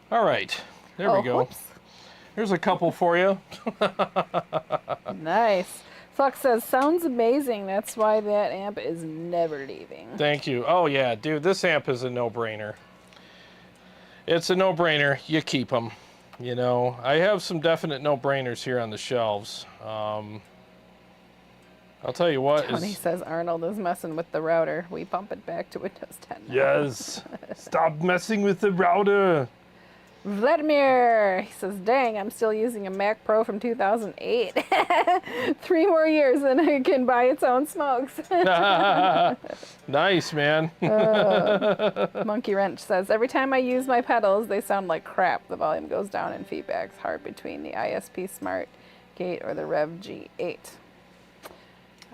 All right, there we go. Whoops. Here's a couple for you. Nice. Flux says, sounds amazing. That's why that amp is never leaving. Thank you. Oh yeah, dude, this amp is a no-brainer. It's a no-brainer. You keep them. You know, I have some definite no-brainers here on the shelves. I'll tell you what. Tony says Arnold is messing with the router. We pump it back to Windows 10 now. Yes. Stop messing with the router. Vladimir, he says, dang, I'm still using a Mac Pro from 2008. 3 more years and it can buy its own smokes. Nice, man. Monkey Wrench says, every time I use my pedals, they sound like crap. The volume goes down and feedback's hard between the ISP Smart Gate or the Rev G8.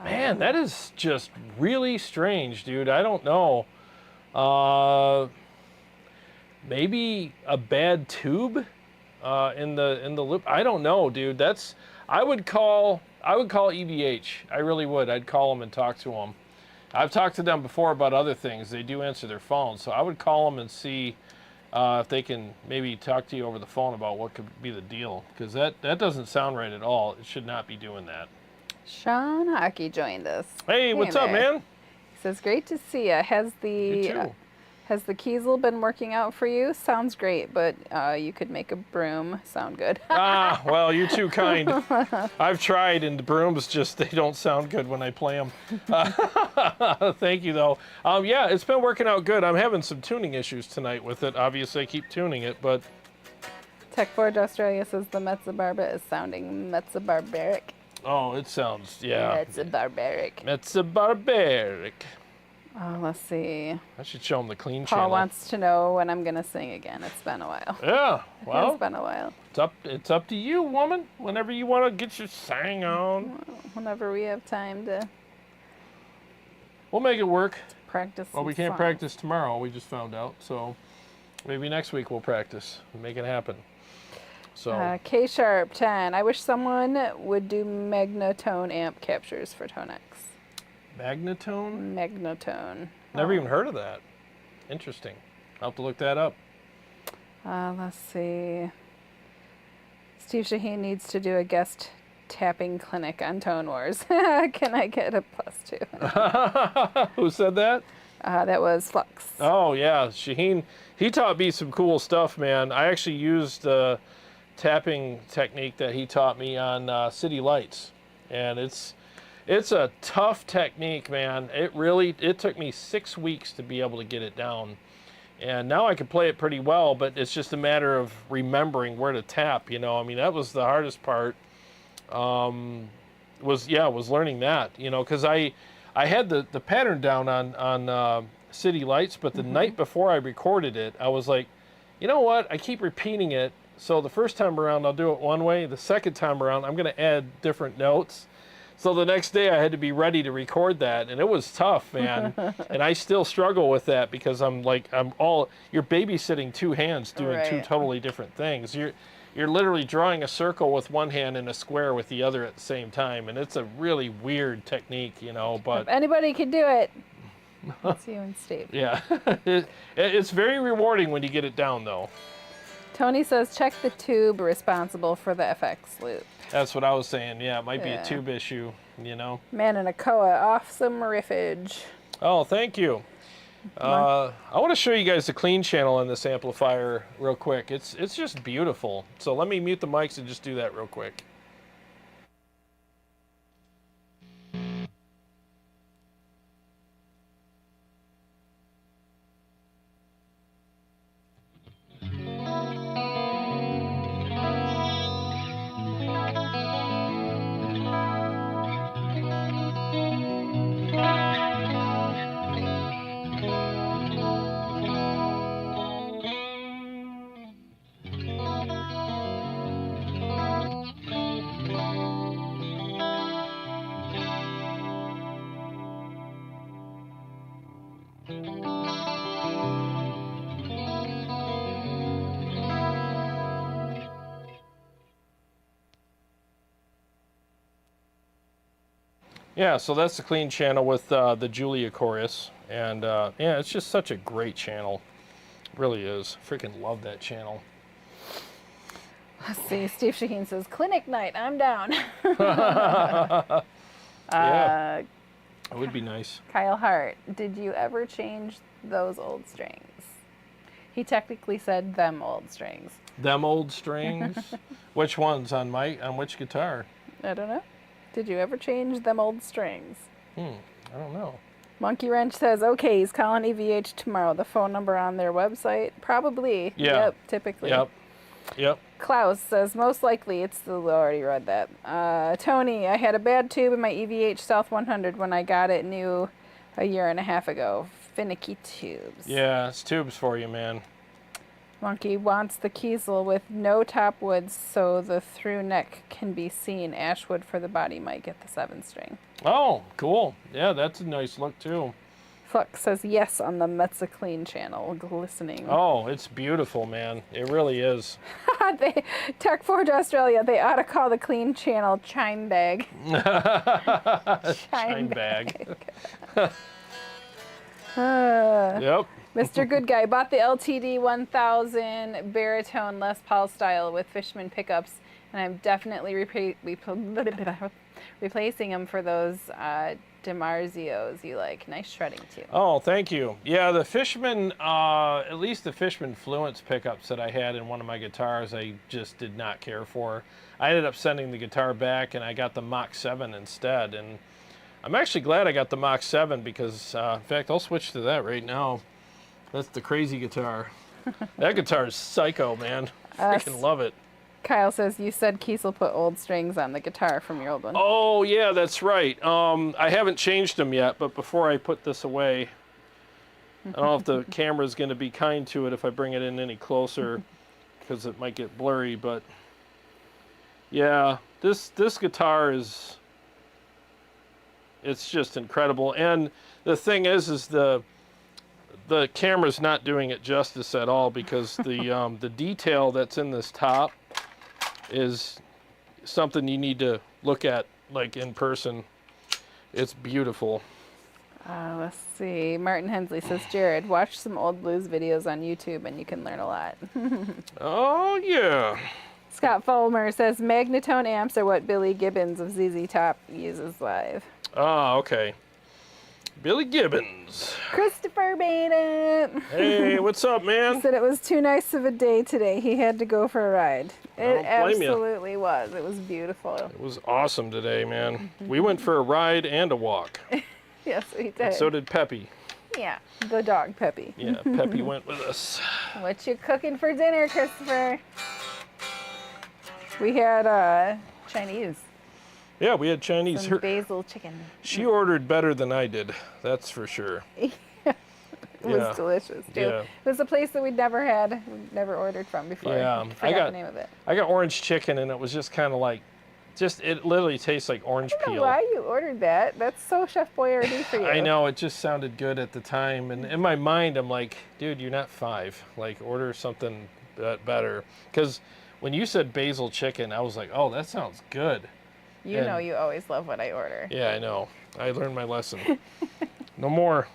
Man, that is just really strange, dude. I don't know. Maybe a bad tube in the loop. I don't know, dude. I would call EVH. I really would. I'd call them and talk to them. I've talked to them before about other things. They do answer their phones, so I would call them and see if they can maybe talk to you over the phone about what could be the deal, because that doesn't sound right at all. It should not be doing that. Sean Hockey joined us. Hey, what's up, man? He says, great to see you. Has the Kiesel been working out for you? Sounds great, but you could make a broom sound good. Well, you're too kind. I've tried, and the brooms they don't sound good when I play them. Thank you, though. Yeah, it's been working out good. I'm having some tuning issues tonight with it. Obviously, I keep tuning it, but... Tech4 Australia says the Mezzabarba is sounding Mezzabarbaric. Oh, it sounds, yeah. Mezzabarbaric. Mezzabarbaric. Let's see. I should show him the clean Paul channel. wants to know when I'm going to sing again. It's been a while. Yeah, well. It's been a while. It's up to you, woman. Whenever you want to get your sang on. Whenever we have time to... We'll make it work. Practice. Well, we can't practice tomorrow, we just found out. So maybe next week we'll practice and make it happen. So K-Sharp 10. I wish someone would do Magnatone amp captures for Tonex. Magnatone? Magnatone. Never even heard of that. Interesting. I'll have to look that up. Let's see. Steve Shaheen needs to do a guest tapping clinic on Tone Wars. Can I get a +2? Who said that? That was Flux. Oh, yeah. Shaheen, he taught me some cool stuff, man. I actually used the tapping technique that he taught me on City Lights. And it's a tough technique, man. It took me 6 weeks to be able to get it down. And now I can play it pretty well, but it's just a matter of remembering where to tap, you know. I mean, that was the hardest part, was learning that, you know, because I had the pattern down on City Lights, but the night before I recorded it, I was like, you know what, I keep repeating it, so the first time around I'll do it one way, the second time around I'm going to add different notes. So the next day I had to be ready to record that, and it was tough, man. And I still struggle with that because you're babysitting two hands doing two totally different things. You're literally drawing a circle with one hand and a square with the other at the same time, and it's a really weird technique, you know. But if anybody can do it, it's you and Steve. Yeah, it's very rewarding when you get it down, though. Tony says check the tube responsible for the FX loop. That's what I was saying. Yeah, it might be a tube issue, you know. Man in a Koa, awesome riffage. Oh, thank you. I want to show you guys the clean channel on this amplifier real quick. It's just beautiful. So let me mute the mics and just do that real quick. Yeah, so that's the clean channel with the Julia chorus, and yeah, it's just such a great channel. It really is. Freaking love that channel. Let's see. Steve Shaheen says, clinic night, I'm down. Yeah, it would be nice. Kyle Hart, did you ever change those old strings? He technically said them old strings. Them old strings? Which ones on which guitar? I don't know. Did you ever change them old strings? I don't know. Monkey Wrench says, okay, he's calling EVH tomorrow. The phone number on their website? Probably. Yeah. Yep, typically. Yep. Klaus says, most likely it's the, already read that. Tony, I had a bad tube in my EVH South 100 when I got it new a year and a half ago. Finicky tubes. Yeah, it's tubes for you, man. Monkey wants the Kiesel with no top woods so the through neck can be seen. Ashwood for the body mic at the 7-string. Oh, cool. Yeah, that's a nice look too. Fuck says yes on the Mezzaclean channel, glistening. Oh, it's beautiful, man. It really is. Tech Forge Australia, they ought to call the clean channel Chime Bag. Chime bag. Yep. Mr. Good Guy bought the LTD 1000 baritone Les Paul style with Fishman pickups, and I'm definitely replacing them for those DiMarzios you like. Nice shredding too. Oh, thank you. Yeah, the Fishman, at least the Fishman Fluence pickups that I had in one of my guitars, I just did not care for. I ended up sending the guitar back, and I got the Mach 7 instead. And I'm actually glad I got the Mach 7 because, in fact, I'll switch to that right now. That's the crazy guitar. That guitar is psycho, man. Freaking love it. Kyle says, you said Kiesel put old strings on the guitar from your old one. Oh, yeah, that's right. I haven't changed them yet, but before I put this away, I don't know if the camera's going to be kind to it if I bring it in any closer, because it might get blurry, but yeah, this guitar is, it's just incredible. And the thing is the camera's not doing it justice at all, because the detail that's in this top is something you need to look at like in person. It's beautiful. Let's see. Martin Hensley says, Jared, watch some old blues videos on YouTube and you can learn a lot. Oh, yeah. Scott Fulmer says, Magnetone amps are what Billy Gibbons of ZZ Top uses live. Oh, okay. Billy Gibbons. Christopher made it. Hey, what's up, man? He said it was too nice of a day today. He had to go for a ride. It absolutely was. It was beautiful. It was awesome today, man. We went for a ride and a walk. Yes, we did. And so did Peppy. Yeah, the dog Peppy. Yeah, Peppy went with us. What you cooking for dinner, Christopher? We had Chinese. Yeah, we had Chinese. Some basil chicken. She ordered better than I did, that's for sure. It was delicious, too. Yeah. It was a place that we'd never ordered from before. Yeah, I forgot the name of it. I got orange chicken, and it was just kind of like, it literally tastes like orange peel. I don't know why you ordered that. That's so Chef Boyardee for you. I know, it just sounded good at the time, and in my mind, I'm like, dude, you're not 5. Like, order something better. Because when you said basil chicken, I was like, oh, that sounds good. You know you always love what I order. Yeah, I know. I learned my lesson. No more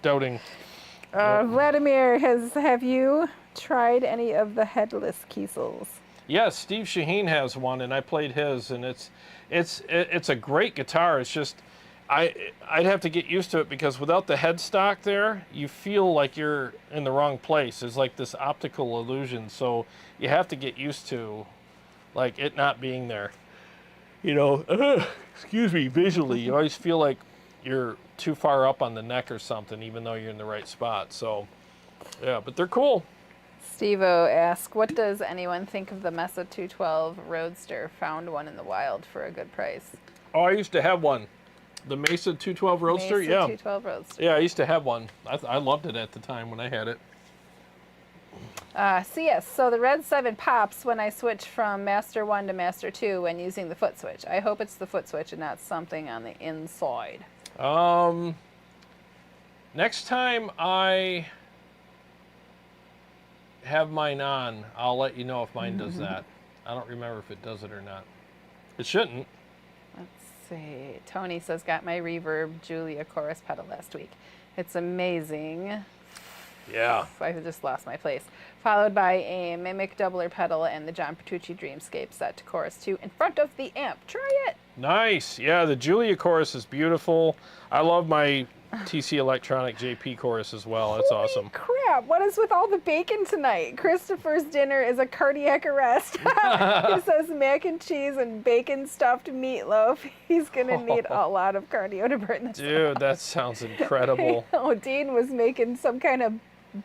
doubting. Vladimir, have you tried any of the headless Kiesels? Yes, Steve Shaheen has one, and I played his, and it's a great guitar. It's just I'd have to get used to it, because without the headstock there, you feel like you're in the wrong place. It's like this optical illusion, so you have to get used to like it not being there. You know, excuse me, visually, you always feel like you're too far up on the neck or something, even though you're in the right spot. So, yeah, but they're cool. Steve-O asks, what does anyone think of the Mesa 212 Roadster? Found one in the wild for a good price. Oh, I used to have one. The Mesa 212 Roadster? Mesa yeah. 212 Roadster. Yeah, I used to have one. I loved it at the time when I had it. CS, so the Red 7 pops when I switch from Master 1 to Master 2 when using the foot switch. I hope it's the foot switch and not something on the inside. Next time I have mine on, I'll let you know if mine does that. I don't remember if it does it or not. It shouldn't. Let's see. Tony says, got my Reverb Julia chorus pedal last week. It's amazing. Yeah. I just lost my place. Followed by a Mimic doubler pedal and the John Petrucci Dreamscape set to chorus 2 in front of the amp. Try it. Nice. Yeah, the Julia chorus is beautiful. I love my TC Electronic JP chorus as well. That's Holy awesome. Crap, what is with all the bacon tonight? Christopher's dinner is a cardiac arrest. He says mac and cheese and bacon stuffed meatloaf. He's going to need a lot of cardio to burn this. Dude, that sounds incredible. Oh, Dean was making some kind of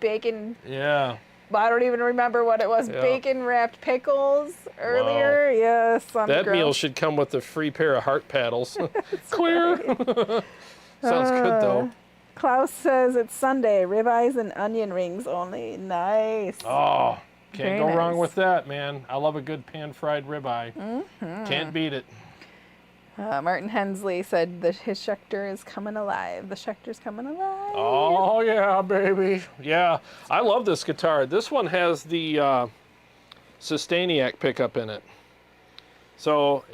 bacon. Yeah. I don't even remember what it was. Yeah. Bacon wrapped pickles earlier. Wow. Yes. That meal should come with a free pair of heart paddles. Clear. Sounds good though. Klaus says it's Sunday. Ribeyes and onion rings only. Nice. Oh, can't Very go nice. wrong with that, man. I love a good pan-fried ribeye. Can't beat it. Martin Hensley said that his Schecter is coming alive. The Schecter's coming alive. Oh yeah, baby. Yeah, I love this guitar. This one has the Sustainiac pickup in it. So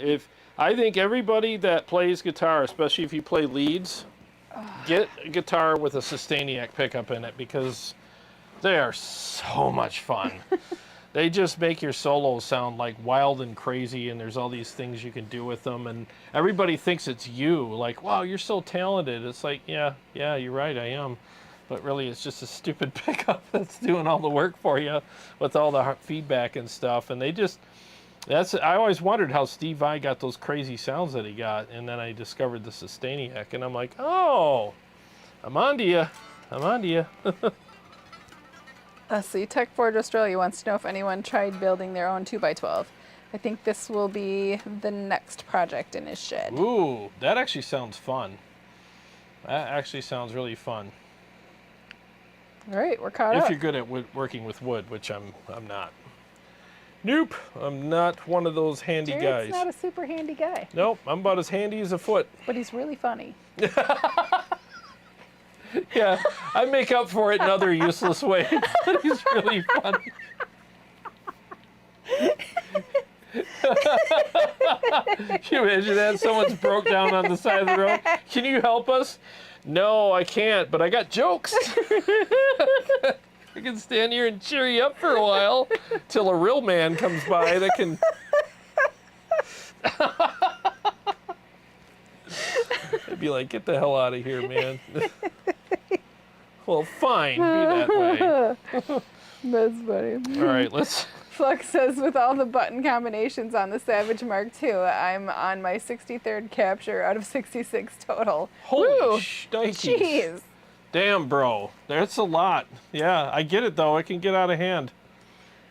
I think everybody that plays guitar, especially if you play leads, get a guitar with a Sustainiac pickup in it because they are so much fun. They just make your solos sound like wild and crazy, and there's all these things you can do with them, and everybody thinks it's you. Like, wow, you're so talented. It's like, yeah, you're right, I am. But really, it's just a stupid pickup that's doing all the work for you with all the feedback and stuff. And I always wondered how Steve Vai got those crazy sounds that he got, and then I discovered the Sustainiac, and I'm like, oh, I'm on to you. I'm on to you. See, Tech Forge Australia wants to know if anyone tried building their own 2x12. I think this will be the next project in his shed. Ooh, that actually sounds fun. That actually sounds really fun. All right, we're caught up. If you're good at working with wood, which I'm not. Nope, I'm not one of those handy guys. He's not a super handy guy. Nope, I'm about as handy as a foot. But he's really funny. Yeah, I make up for it in other useless ways. But he's really funny. Can you imagine that? Someone's broke down on the side of the road. Can you help us? No, I can't, but I got jokes. I can stand here and cheer you up for a while till a real man comes by that can... I'd be like, get the hell out of here, man. Well, fine, be that way. That's funny. All right, let's... Flux says, with all the button combinations on the Savage Mark II, I'm on my 63rd capture out of 66 total. Holy shnikes. Jeez. Damn, bro. That's a lot. Yeah, I get it, though. It can get out of hand.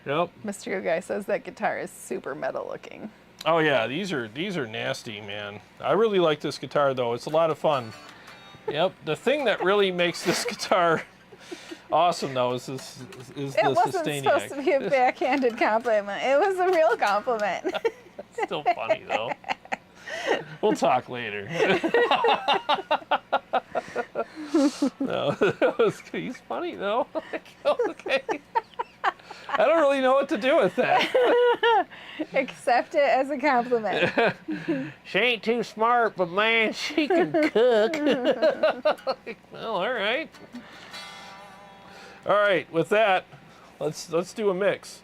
Yep. Mysterio Guy says that guitar is super metal looking. Oh, yeah. These are nasty, man. I really like this guitar, though. It's a lot of fun. Yep. The thing that really makes this guitar awesome, though, is the Sustainiac. It wasn't supposed to be a backhanded compliment. It was a real compliment. It's still funny, though. We'll talk later. No, he's funny, though. Okay. I don't really know what to do with that. Accept it as a compliment. She ain't too smart, but man, she can cook. Well, all right. All right, with that, let's do a mix.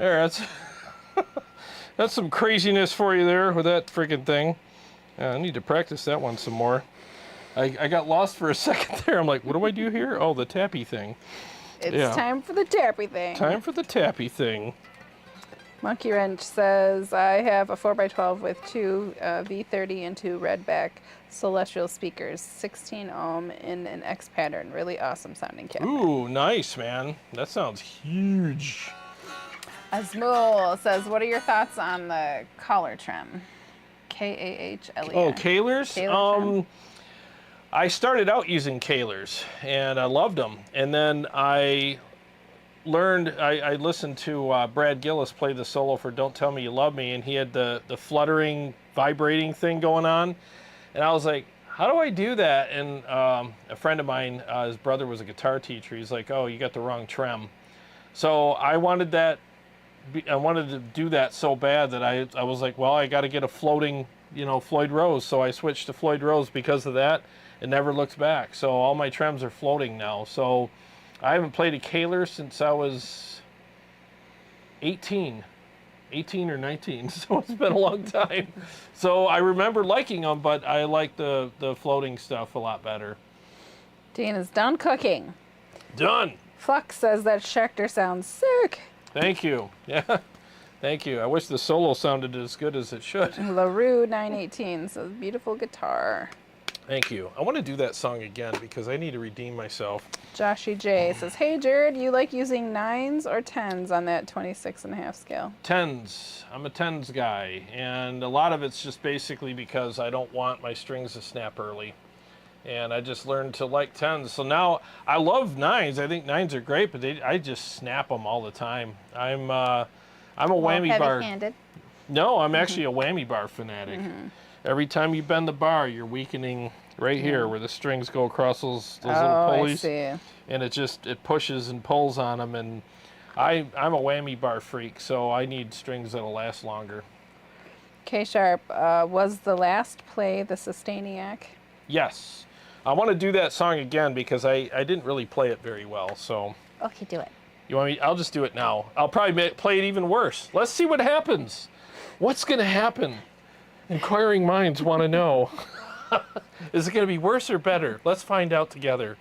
There, that's that's some craziness for you there with that freaking thing. I need to practice that one some more. I got lost for a second there. I'm like, what do I do here? Oh, the tappy thing. It's time for the tappy thing. Time for the tappy thing. Monkey Wrench says, I have a 4x12 with two V30 and two Redback Celestial speakers, 16 ohm in an X pattern. Really awesome sounding cabinet. Ooh, nice, man. That sounds huge. Asmul says, what are your thoughts on the collar trim? K-A-H-L-E-R. Oh, Kahlers? Trim. I started out using Kahlers, and I loved them. And then I learned, I listened to Brad Gillis play the solo for Don't Tell Me You Love Me, and he had the fluttering, vibrating thing going on. And I was like, how do I do that? And a friend of mine, his brother was a guitar teacher. He's like, oh, you got the wrong trem. So I wanted to do that so bad that I was like, well, I got to get a floating, Floyd Rose. So I switched to Floyd Rose because of that. It never looked back. So all my trems are floating now. So I haven't played a Kahler since I was 18 or 19. So it's been a long time. So I remember liking them, but I like the floating stuff a lot better. Dean is done cooking. Done. Flux says that Schecter sounds sick. Thank you. Yeah. Thank you. I wish the solo sounded as good as it should. LaRue 918 says beautiful guitar. Thank you. I want to do that song again because I need to redeem myself. Joshy J says, hey Jared, you like using 9s or 10s on that 26.5 scale? 10s. I'm a 10s guy. And a lot of it's just basically because I don't want my strings to snap early. And I just learned to like 10s. So now I love 9s. I think 9s are great, but I just snap them all the time. I'm a whammy bar. Heavy-handed. No, I'm actually a whammy bar fanatic. Every time you bend the bar, you're weakening right here where the strings go across those little pulleys. I see. And it pushes and pulls on them. And I'm a whammy bar freak, so I need strings that'll last longer. K-Sharp, was the last play the Sustainiac? Yes. I want to do that song again because I didn't really play it very well. So Okay, do it. you want me? I'll just do it now. I'll probably play it even worse. Let's see what happens. What's going to happen? Inquiring minds want to know. Is it going to be worse or better? Let's find out together.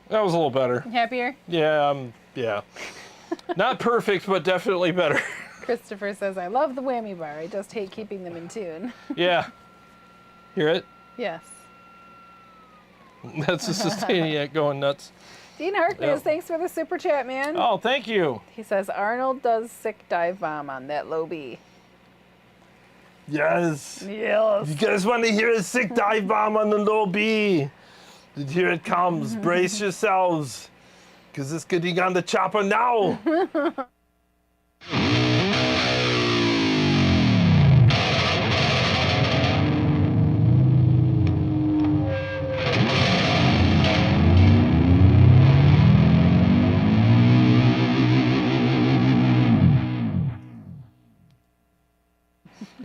That was a little better. Happier? Yeah, yeah. Not perfect, but definitely better. Christopher says, I love the whammy bar. I just hate keeping them in tune. Yeah. Hear it? Yes. That's the Sustainiac going nuts. Dean Harkness, thanks for the super chat, man. Oh, thank you. He says, Arnold does sick dive bomb on that low B. Yes. Yes. You guys want to hear a sick dive bomb on the low B? Here it comes. Brace yourselves, because it's getting on the chopper now.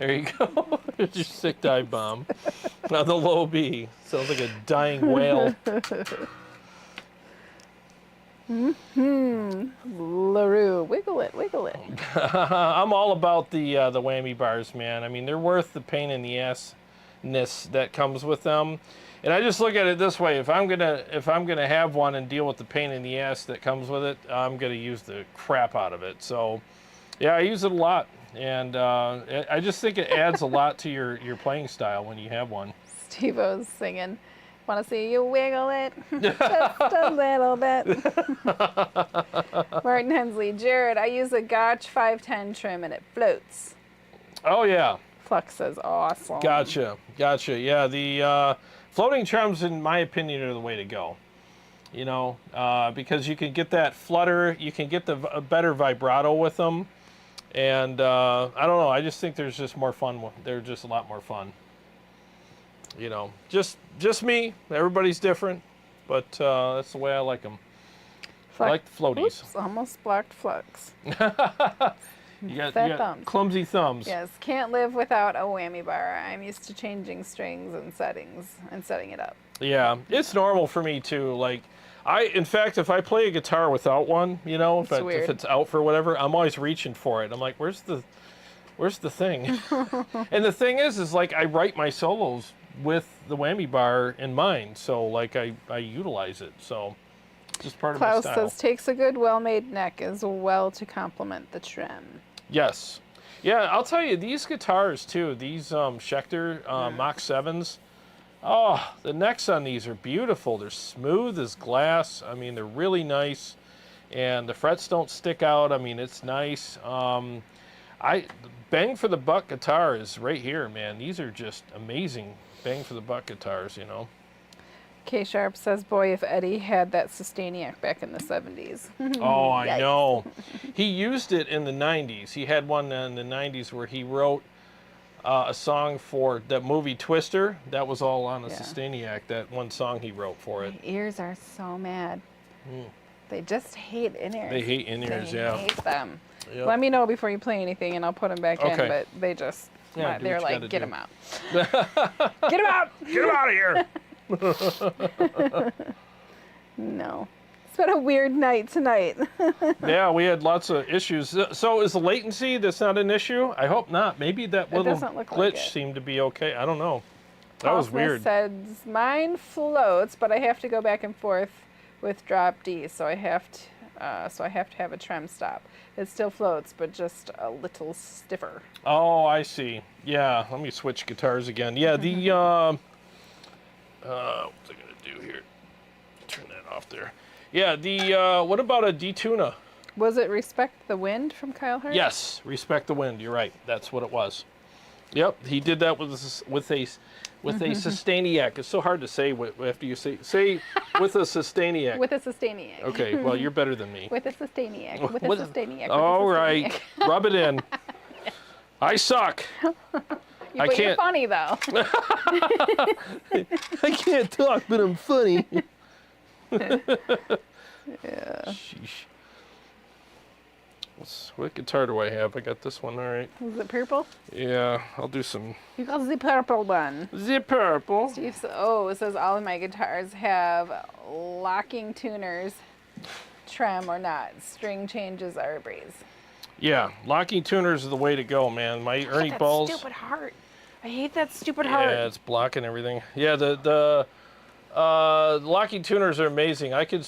There you go. It's your sick dive bomb. Now the low B. Sounds like a dying whale. LaRue, wiggle it, wiggle it. I'm all about the whammy bars, man. I mean, they're worth the pain in the assness that comes with them. And I just look at it this way: if I'm gonna have one and deal with the pain in the ass that comes with it, I'm gonna use the crap out of it. So, yeah, I use it a lot, and I just think it adds a lot to your playing style when you have one. Steve-O's singing. Want to see you wiggle it just a little bit. Martin Hensley, Jarrod, I use a Gotch 510 trim and it floats. Oh yeah. Flux says awesome. Gotcha. Yeah, the floating trims, in my opinion, are the way to go. You know, because you can get that flutter, you can get a better vibrato with them, and I don't know. I just think there's just more fun. They're just a lot more fun. You know, just me. Everybody's different, but that's the way I like them. I like the floaties. Oops, almost blocked Flux. you got clumsy thumbs. Yes, can't live without a whammy bar. I'm used to changing strings and setting it up. Yeah, it's normal for me too. Like, in fact, if I play a guitar without one, you know, if it's out for whatever, I'm always reaching for it. I'm like, where's the thing? And the thing is like I write my solos with the whammy bar in mind, so like I utilize it. So it's just part of my style. Klaus says takes a good well-made neck as well to complement the trim. Yes. Yeah, I'll tell you, these guitars too, these Schecter Mach 7s, oh, the necks on these are beautiful. They're smooth as glass. I mean, they're really nice, and the frets don't stick out. I mean, it's nice. Bang for the buck guitar is right here, man. These are just amazing bang for the buck guitars, you know. K Sharp says, boy, if Eddie had that Sustainiac back in the 70s. Oh, I know. He used it in the 90s. He had one in the 90s where he wrote a song for that movie Twister. That was all on a Sustainiac, that one song he wrote for it. My ears are so mad. They just hate in-ears. They hate in-ears, yeah. They hate them. Yep. Let me know before you play anything and I'll put them back in, but they just, they're like, get them out. Get them out! Get them out of here! No. It's been a weird night tonight. Yeah, we had lots of issues. So is the latency, that's not an issue? I hope not. Maybe that little glitch seemed to be okay. I don't know. That was weird. Says, mine floats, but I have to go back and forth with drop D, so I have to have a trem stop. It still floats, but just a little stiffer. Oh, I see. Yeah, let me switch guitars again. Yeah, the what's I gonna do here? Turn that off there. Yeah, the what about a detuna? Was it Respect the Wind from Kyle Hart? Yes, Respect the Wind. You're right. That's what it was. Yep, he did that with a Sustainiac. It's so hard to say after you say with a Sustainiac. With a Sustainiac. Okay, well, you're better than me. With a Sustainiac. With a Sustainiac. All right, rub it in. I suck. But you're funny, though. I can't talk, but I'm funny. Yeah. Sheesh. What guitar do I have? I got this one, all right. Is it purple? Yeah, I'll do some. You got the purple one. The purple. Steve says, it says all of my guitars have locking tuners, trem or not. String changes are a breeze. Yeah, locking tuners are the way to go, man. My Ernie balls. Stupid heart. I hate that stupid heart. Yeah, it's blocking everything. Yeah, the locking tuners are amazing. I can,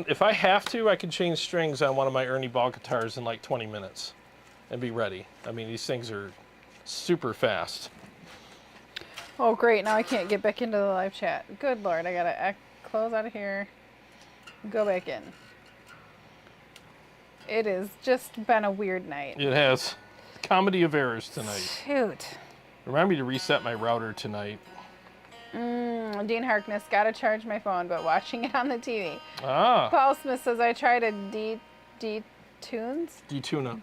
if I have to, I can change strings on one of my Ernie Ball guitars in like 20 minutes and be ready. I mean, these things are super fast. Oh, great. Now I can't get back into the live chat. Good Lord. I got to close out of here. Go back in. It has just been a weird night. It has. Comedy of errors tonight. Shoot. Remind me to reset my router tonight. Dean Harkness, gotta charge my phone, but watching it on the TV. Ah. Paul Smith says, I tried a Detuna.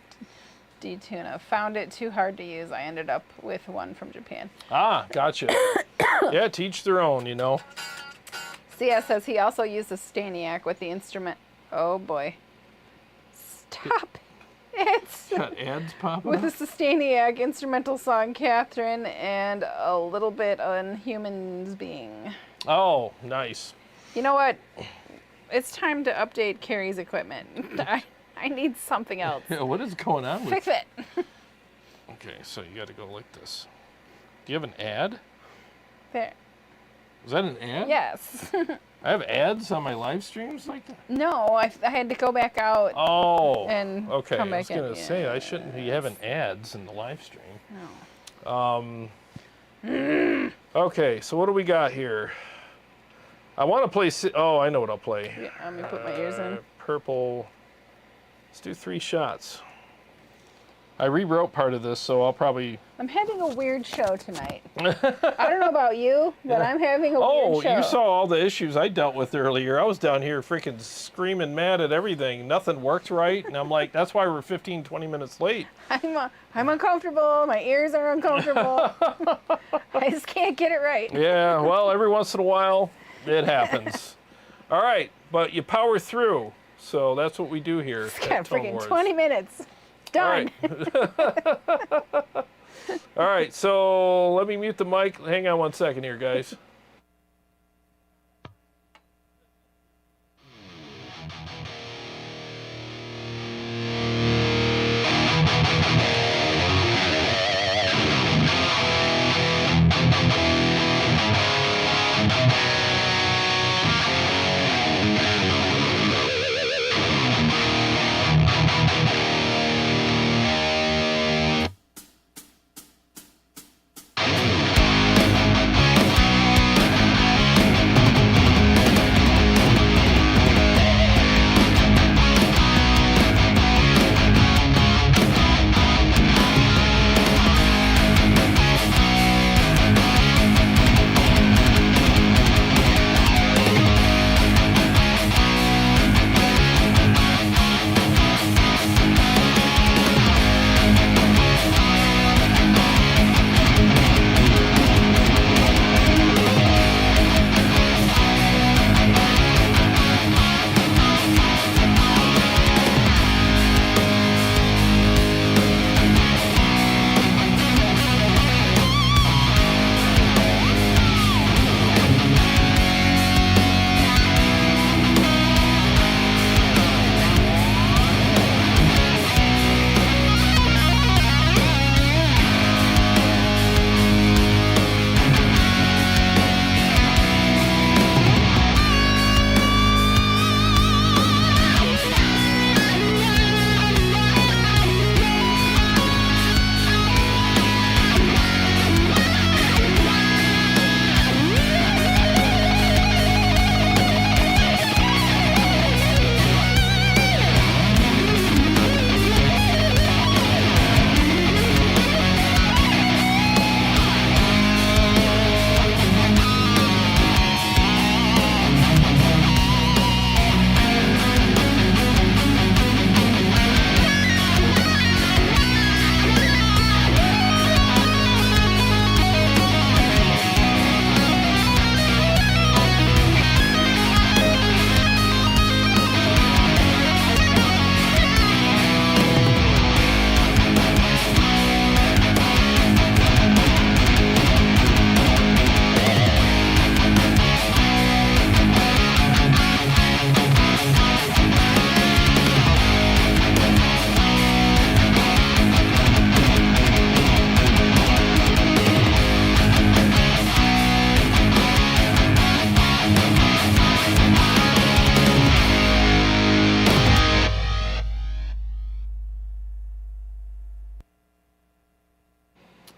D-Tuna. Found it too hard to use. I ended up with one from Japan. Ah, gotcha. Yeah, teach their own, you know. CS says he also used a Sustainiac with the instrument. Oh, boy. Stop. It's got ads popping with a up? Sustainiac instrumental song, Catherine, and a little bit on Humans Being. Oh, nice. You know what? It's time to update Carrie's equipment. I need something else. What is going on with Fix it. Okay, so you got to go like this. Do you have an ad? There. Is that an ad? Yes. I have ads on my live streams like that? No, I had to go back out. Oh, and okay. come I was back in. going to say, I shouldn't be having ads in the live stream. No. Okay, so what do we got here? I want to play... Oh, I know what I'll play. Yeah, let me put my ears in. Purple. Let's do 3 shots. I rewrote part of this, so I'll probably... I'm having a weird show tonight. I don't know about you, but I'm having a weird show. Oh, you saw all the issues I dealt with earlier. I was down here freaking screaming mad at everything. Nothing worked right, and I'm like, that's why we're 15, 20 minutes late. I'm uncomfortable. My ears are uncomfortable. I just can't get it right. Yeah, well, every once in a while, it happens. All right, but you power through, so that's what we do here. It's got freaking 20 minutes. Done. All right. All right, so let me mute the mic. Hang on 1 second here, guys.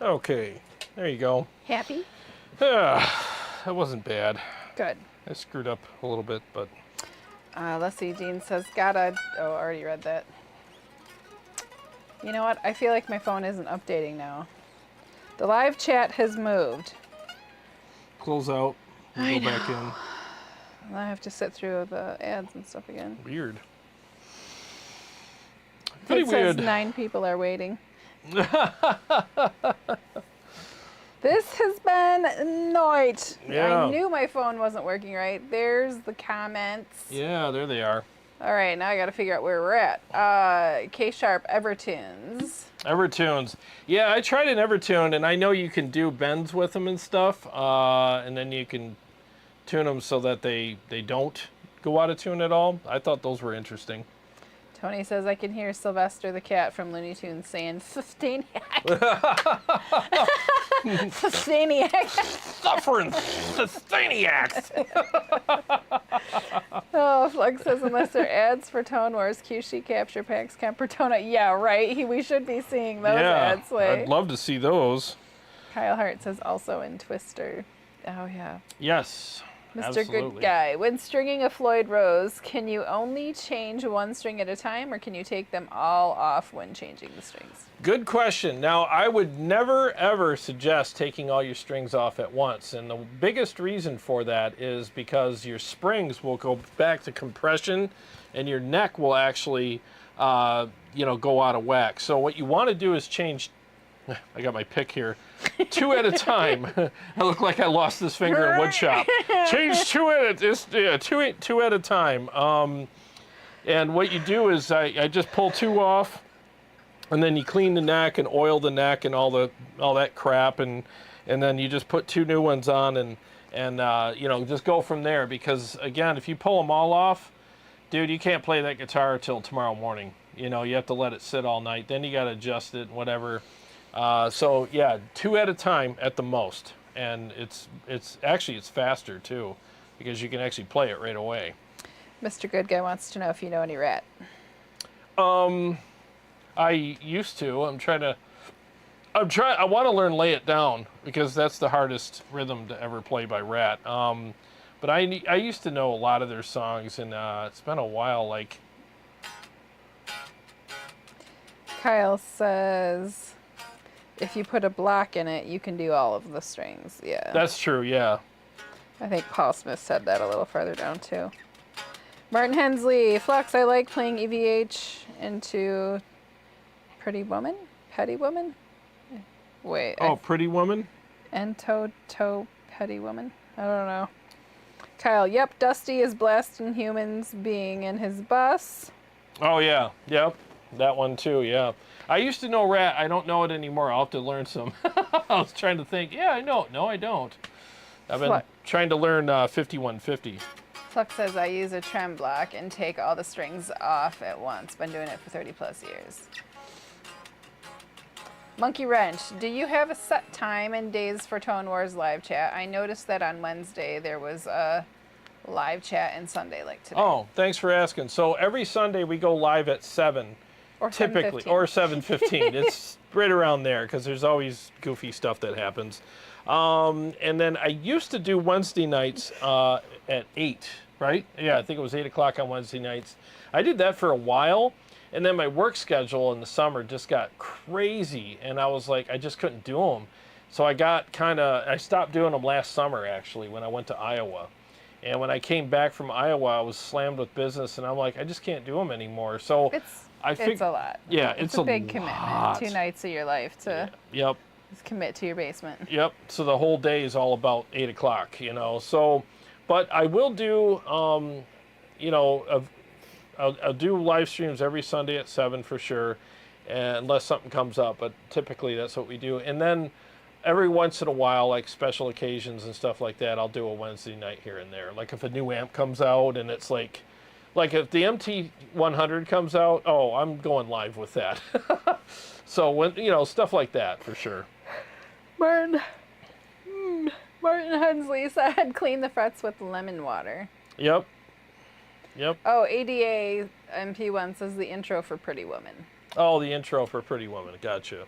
Okay, there you go. Happy? That wasn't bad. Good. I screwed up a little bit, but... Let's see, Dean says, gotta... Oh, I already read that. You know what? I feel like my phone isn't updating now. The live chat has moved. Close out and go back in. I have to sit through the ads and stuff again. Weird. Pretty weird. Says 9 people are waiting. This has been night. Yeah. I knew my phone wasn't working right. There's the comments. Yeah, there they are. All right, now I got to figure out where we're at. K-Sharp Evertunes. Evertunes. Yeah, I tried an Evertune, and I know you can do bends with them and stuff, and then you can tune them so that they don't go out of tune at all. I thought those were interesting. Tony says, I can hear Sylvester the cat from Looney Tunes saying, Sustainiac. Sustainiac. Suffering Sustainiacs. Oh, Flux says, unless there are ads for Tone Wars, QC Capture Packs, Kemper Tone. Yeah, right. We should be seeing those ads. I'd love to see those. Kyle Hart says, also in Twister. Oh, yeah. Yes. Mr. Absolutely. Good Guy, when stringing a Floyd Rose, can you only change one string at a time, or can you take them all off when changing the strings? Good question. Now, I would never, ever suggest taking all your strings off at once. And the biggest reason for that is because your springs will go back to compression, and your neck will actually, go out of whack. So what you want to do is change. I got my pick here. 2 at a time. I look like I lost this finger in wood shop. Change 2 at two at a time. And what you do is I just pull 2 off, and then you clean the neck and oil the neck and all that crap, and then you just put 2 new ones on and just go from there. Because again, if you pull them all off, dude, you can't play that guitar till tomorrow morning. You have to let it sit all night. Then you got to adjust it, whatever. So yeah, 2 at a time at the most, and it's faster too, because you can actually play it right away. Mr. Good Guy wants to know if you know any Rat. I used to. I want to learn Lay It Down, because that's the hardest rhythm to ever play by Rat. But I used to know a lot of their songs, and it's been a while. Like Kyle says, if you put a block in it, you can do all of the strings. Yeah. That's true, yeah. I think Paul Smith said that a little farther down, too. Martin Hensley, Flux, I like playing EVH into Pretty Woman? Petty Woman? Wait. Oh, Pretty Woman? Ento Petty Woman? I don't know. Kyle, yep, Dusty is blasting humans being in his bus. Oh, yeah. Yep. That one, too, yeah. I used to know Rat. I don't know it anymore. I'll have to learn some. I was trying to think. Yeah, I know. No, I don't. I've been trying to learn 5150. Flux says, I use a trem block and take all the strings off at once. Been doing it for 30 plus years. Monkey Wrench, do you have a set time and days for Tone Wars live chat? I noticed that on Wednesday there was a live chat, and Sunday like today. Oh, thanks for asking. So every Sunday we go live at 7. Or typically, 7:15. or 7:15. It's right around there, because there's always goofy stuff that happens. And then I used to do Wednesday nights at 8, right? Yeah, I think it was 8 o'clock on Wednesday nights. I did that for a while, and then my work schedule in the summer just got crazy, and I was like, I just couldn't do them. So I stopped doing them last summer, actually, when I went to Iowa. And when I came back from Iowa, I was slammed with business, and I'm like, I just can't do them anymore. So it's a lot. Yeah, it's a big commitment. 2 nights of your life to just commit to your basement. Yep. So the whole day is all about 8 o'clock, So, but I will do, I'll do live streams every Sunday at 7 for sure, unless something comes up. But typically that's what we do. And then every once in a while, like special occasions and stuff like that, I'll do a Wednesday night here and there. Like if a new amp comes out and it's like if the MT100 comes out, oh, I'm going live with that. So when stuff like that for sure. Martin Hensley said, clean the frets with lemon water. Yep. Oh, ADA MP1 says the intro for Pretty Woman. Oh, the intro for Pretty Woman. Gotcha.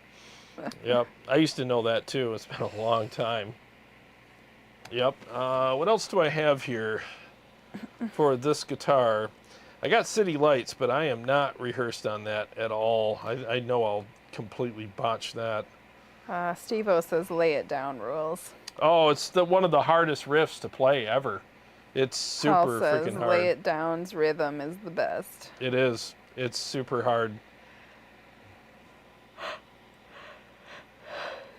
Yep. I used to know that too. It's been a long time. Yep. What else do I have here for this guitar? I got City Lights, but I am not rehearsed on that at all. I know I'll completely botch that. Steve-O says lay it down rules. Oh, it's one of the hardest riffs to play ever. It's super freaking hard. Lay It Down's rhythm is the best. It is. It's super hard.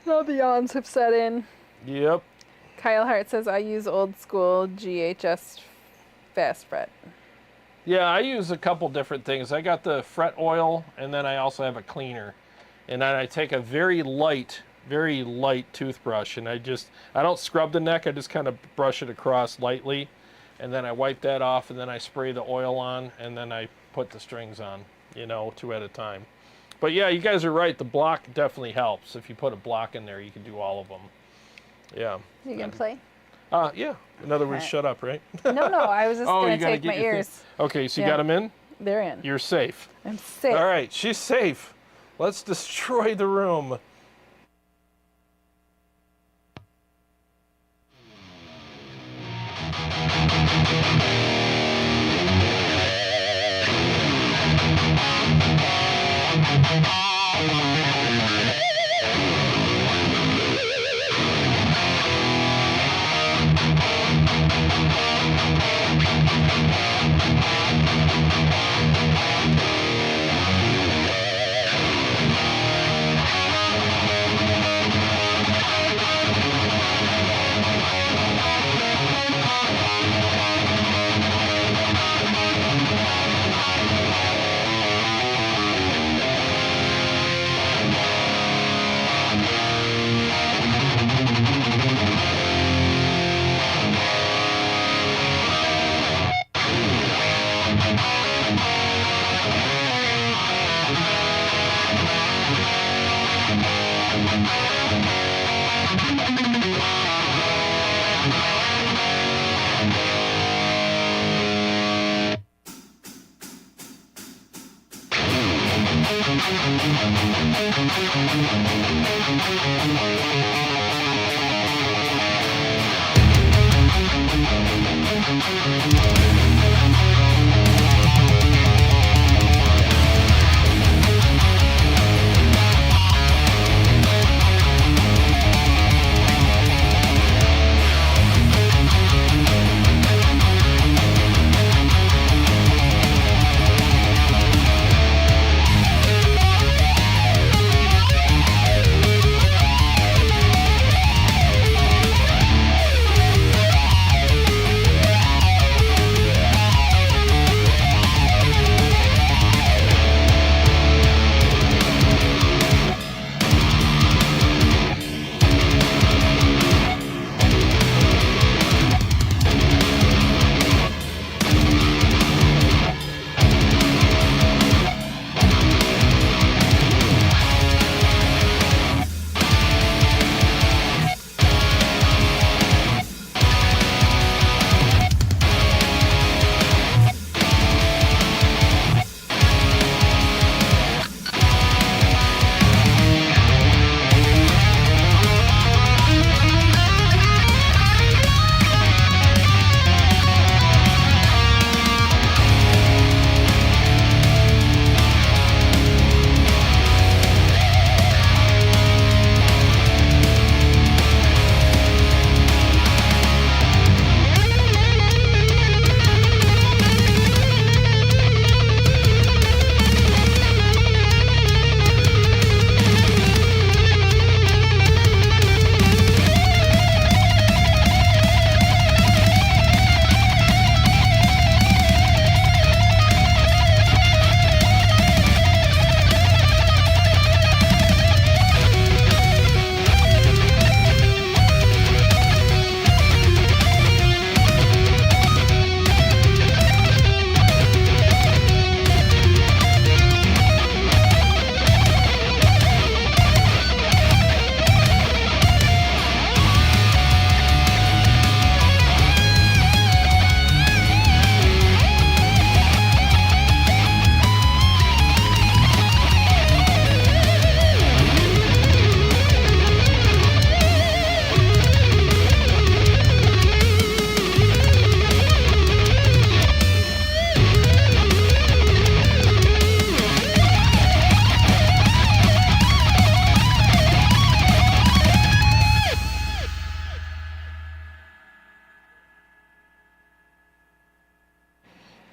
Now the yawns have set in. Yep. Kyle Hart says, I use old school GHS fast fret. Yeah, I use a couple different things. I got the fret oil, and then I also have a cleaner. And then I take a very light toothbrush, and I don't scrub the neck, I just kind of brush it across lightly, and then I wipe that off, and then I spray the oil on, and then I put the strings on, you know, 2 at a time. But yeah, you guys are right, the block definitely helps. If you put a block in there, you can do all of them. Yeah. You can play? Yeah. In other words, shut up, right? No, I was just going to take my ears. Okay, so you got them in? They're in. You're safe. I'm safe. All right, she's safe. Let's destroy the room.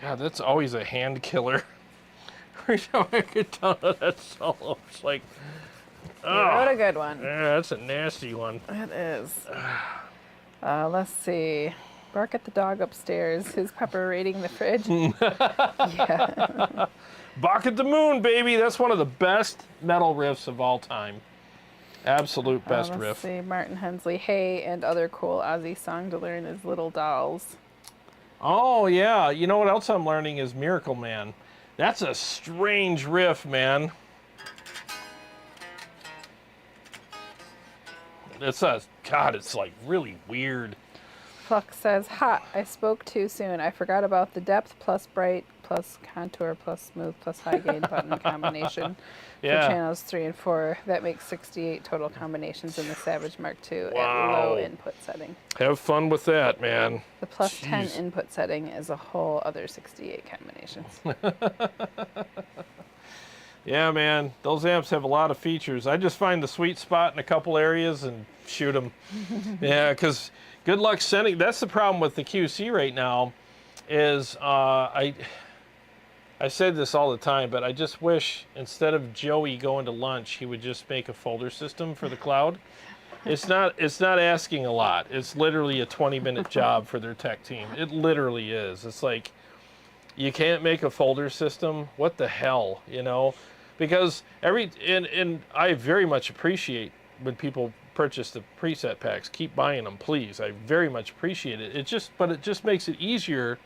God, that's always a hand killer. Every time I get down to that solo, it's like, oh, what a good one. Yeah, that's a nasty one. It is. Let's see. Bark at the dog upstairs. His Pepper raiding the fridge. Yeah. Bark at the Moon, baby. That's one of the best metal riffs of all time. Absolute best Let's riff. see, Martin Hensley. Hey, and other cool Ozzy song to learn is Little Dolls. Oh, yeah. You know what else I'm learning is Miracle Man. That's a strange riff, man. It's like really weird. Flux says, hot. I spoke too soon. I forgot about the depth plus bright plus contour plus smooth plus high gain button combination for channels 3 and 4. That makes 68 total combinations in the Savage Mark II at low input setting. Have fun with that, man. The plus 10 input setting is a whole other 68 combinations. Yeah, man. Those amps have a lot of features. I just find the sweet spot in a couple areas and shoot them. Yeah, because good luck sending. That's the problem with the QC right now is I say this all the time, but I just wish instead of Joey going to lunch, he would just make a folder system for the cloud. It's not asking a lot. It's literally a 20-minute job for their tech team. It literally is. It's like, you can't make a folder system? What the hell, you know? Because and I very much appreciate when people purchase the preset packs. Keep buying them, please. I very much appreciate it. But it just makes it easier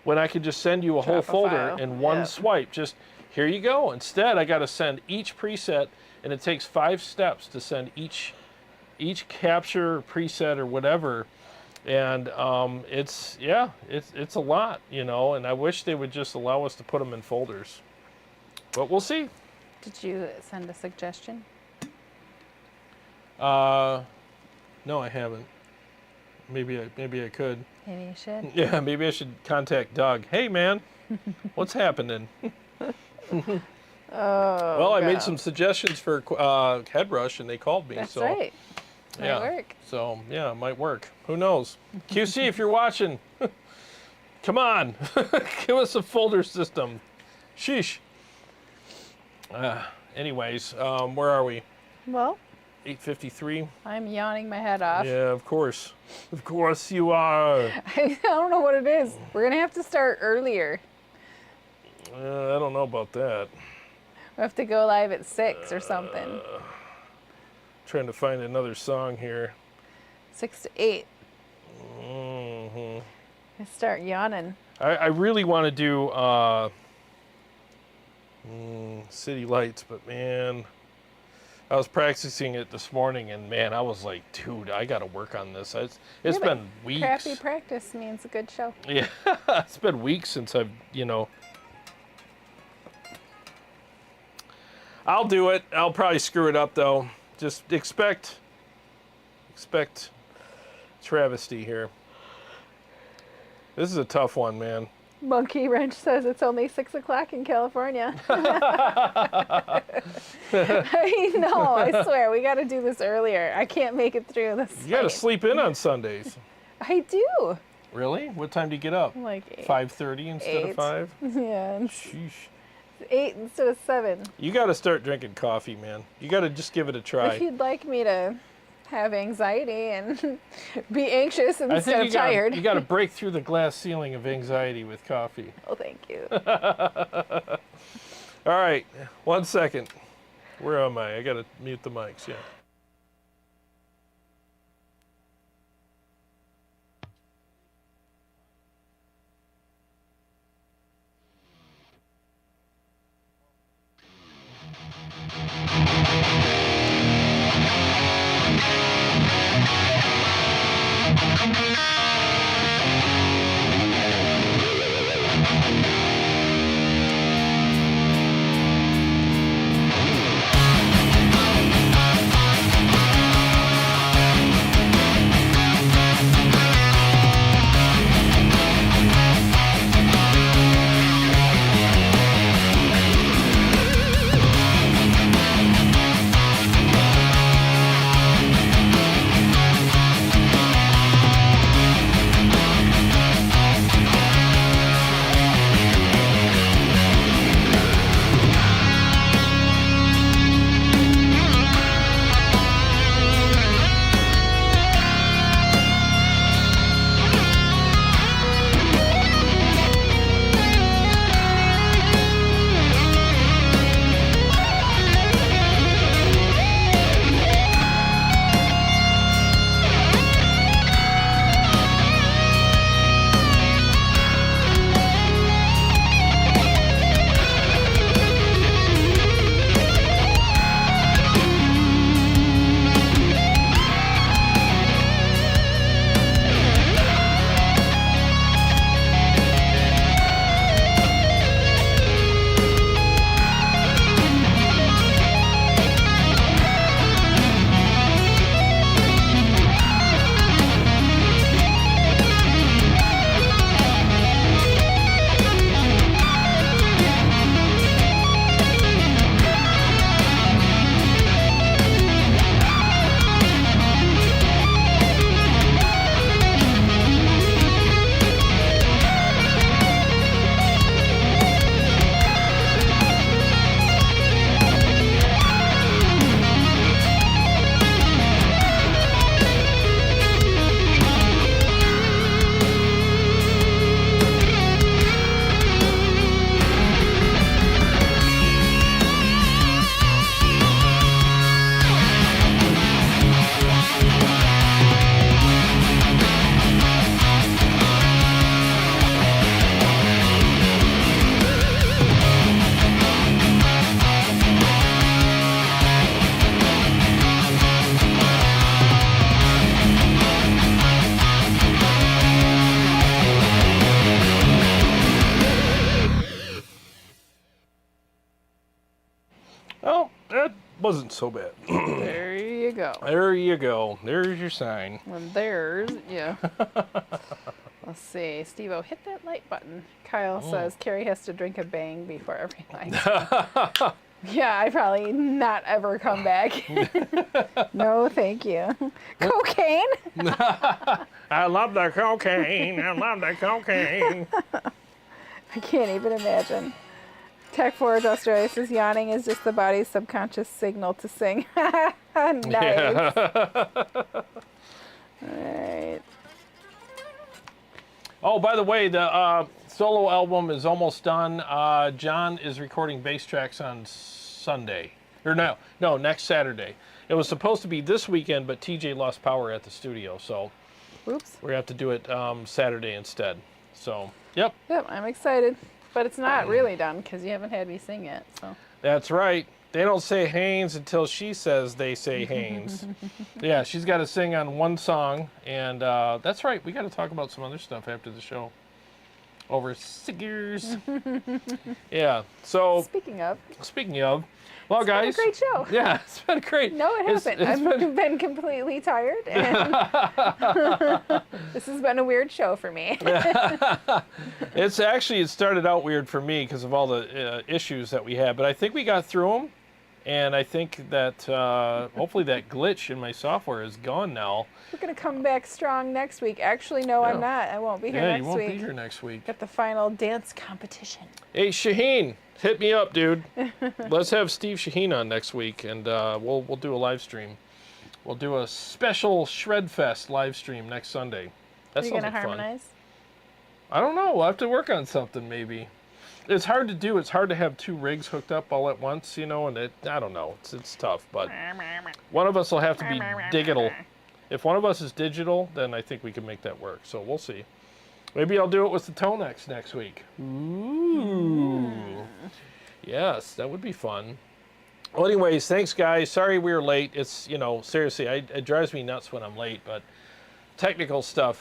when I could just send you a whole folder in one swipe. Just, here you go. Instead, I got to send each preset, and it takes 5 steps to send each capture preset or whatever. And it's a lot, you know, and I wish they would just allow us to put them in folders. But we'll see. Did you send a suggestion? No, I haven't. Maybe I could. Maybe you should. Yeah, maybe I should contact Doug. Hey, man, what's happening? Well, I made some suggestions for Headrush, and they called me. That's so. Right. Might work. So, yeah, it might work. Who knows? QC, if you're watching, come on. Give us a folder system. Sheesh. Anyways, where are we? Well, 8:53. I'm yawning my head off. Yeah, of course. Of course you are. I don't know what it is. We're going to have to start earlier. I don't know about that. We have to go live at 6 or something. Trying to find another song here. 6 to 8. Mm-hmm. I start yawning. I really want to do City Lights, but man, I was practicing it this morning, and man, I was like, dude, I got to work on this. It's been weeks. Crappy practice means a good show. Yeah, it's been weeks since I've, I'll do it. I'll probably screw it up though. Just expect travesty here. This is a tough one, man. Monkey Wrench says it's only 6 o'clock in California. I know, I swear, we got to do this earlier. I can't make it through this. You got to sleep in on Sundays. I do. Really? What time do you get up? Like 8. 5:30 instead of 5? Yeah. Sheesh. 8 instead of 7. You got to start drinking coffee, man. You got to just give it a try. If you'd like me to have anxiety and be anxious instead of tired. You got to break through the glass ceiling of anxiety with coffee. Oh, thank you. All right, 1 second. Where am I? I got to mute the mics, yeah. wasn't so bad. There you go. There you go. There's your sign. And there's, yeah. Let's see. Steve-O, hit that like button. Kyle says Carrie has to drink a Bang before every live stream. Yeah, I probably not ever come back. No, thank you. Cocaine? I love the cocaine. I love the cocaine. I can't even imagine. Tech Forge Australia says yawning is just the body's subconscious signal to sing. Nice. Yeah. All right. Oh, by the way, the solo album is almost done. John is recording bass tracks on Sunday. Or no, next Saturday. It was supposed to be this weekend, but TJ lost power at the studio, so Oops. we're going to have to do it Saturday instead. So, yep. Yep, I'm excited. But it's not really done because you haven't had me sing it. So. That's right. They don't say Haynes until she says they say Haynes. Yeah, she's got to sing on one song, and that's right. We got to talk about some other stuff after the show. Over cigars. Yeah. So. Speaking of. Well, guys. It's been a great show. Yeah, it's been great. No, it hasn't. I've been completely tired, and this has been a weird show for me. It started out weird for me because of all the issues that we had, but I think we got through them, and I think that hopefully that glitch in my software is gone now. We're going to come back strong next week. Actually, no, I'm not. I won't be here next week. Yeah, you won't be here next week. Got the final dance competition. Hey, Shaheen, hit me up, dude. Let's have Steve Shaheen on next week, and we'll do a live stream. We'll do a special Shred Fest live stream next Sunday. That sounds like fun. Are you going to harmonize? I don't know. We'll have to work on something, maybe. It's hard to do. It's hard to have two rigs hooked up all at once, you know, and I don't know. It's tough, but one of us will have to be digital. If one of us is digital, then I think we can make that work. So we'll see. Maybe I'll do it with the Tonex next week. Ooh. Yes, that would be fun. Well, anyways, thanks, guys. Sorry we were late. It's, seriously, it drives me nuts when I'm late, but technical stuff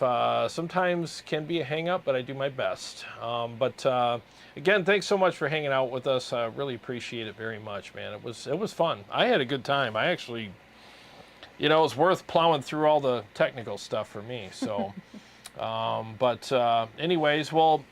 sometimes can be a hang-up, but I do my best. Again, thanks so much for hanging out with us. I really appreciate it very much, man. It was fun. I had a good time. I actually, it's worth plowing through all the technical stuff for me. So, anyways, well,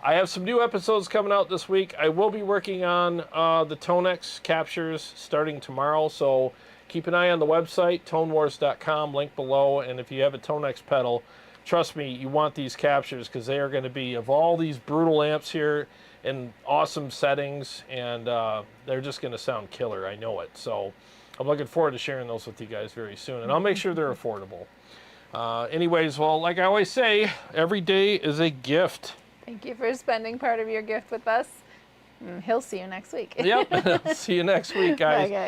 I have some new episodes coming out this week. I will be working on the Tonex captures starting tomorrow, so keep an eye on the website, tonewars.com, link below, and if you have a Tonex pedal, trust me, you want these captures because they are going to be of all these brutal amps here in awesome settings, and they're just going to sound killer, I know it. So I'm looking forward to sharing those with you guys very soon, and I'll make sure they're affordable. Anyways, well, like I always say, every day is a gift. Thank you for spending part of your gift with us. He'll see you next week. Yep. See you next week, guys. Bye, guys.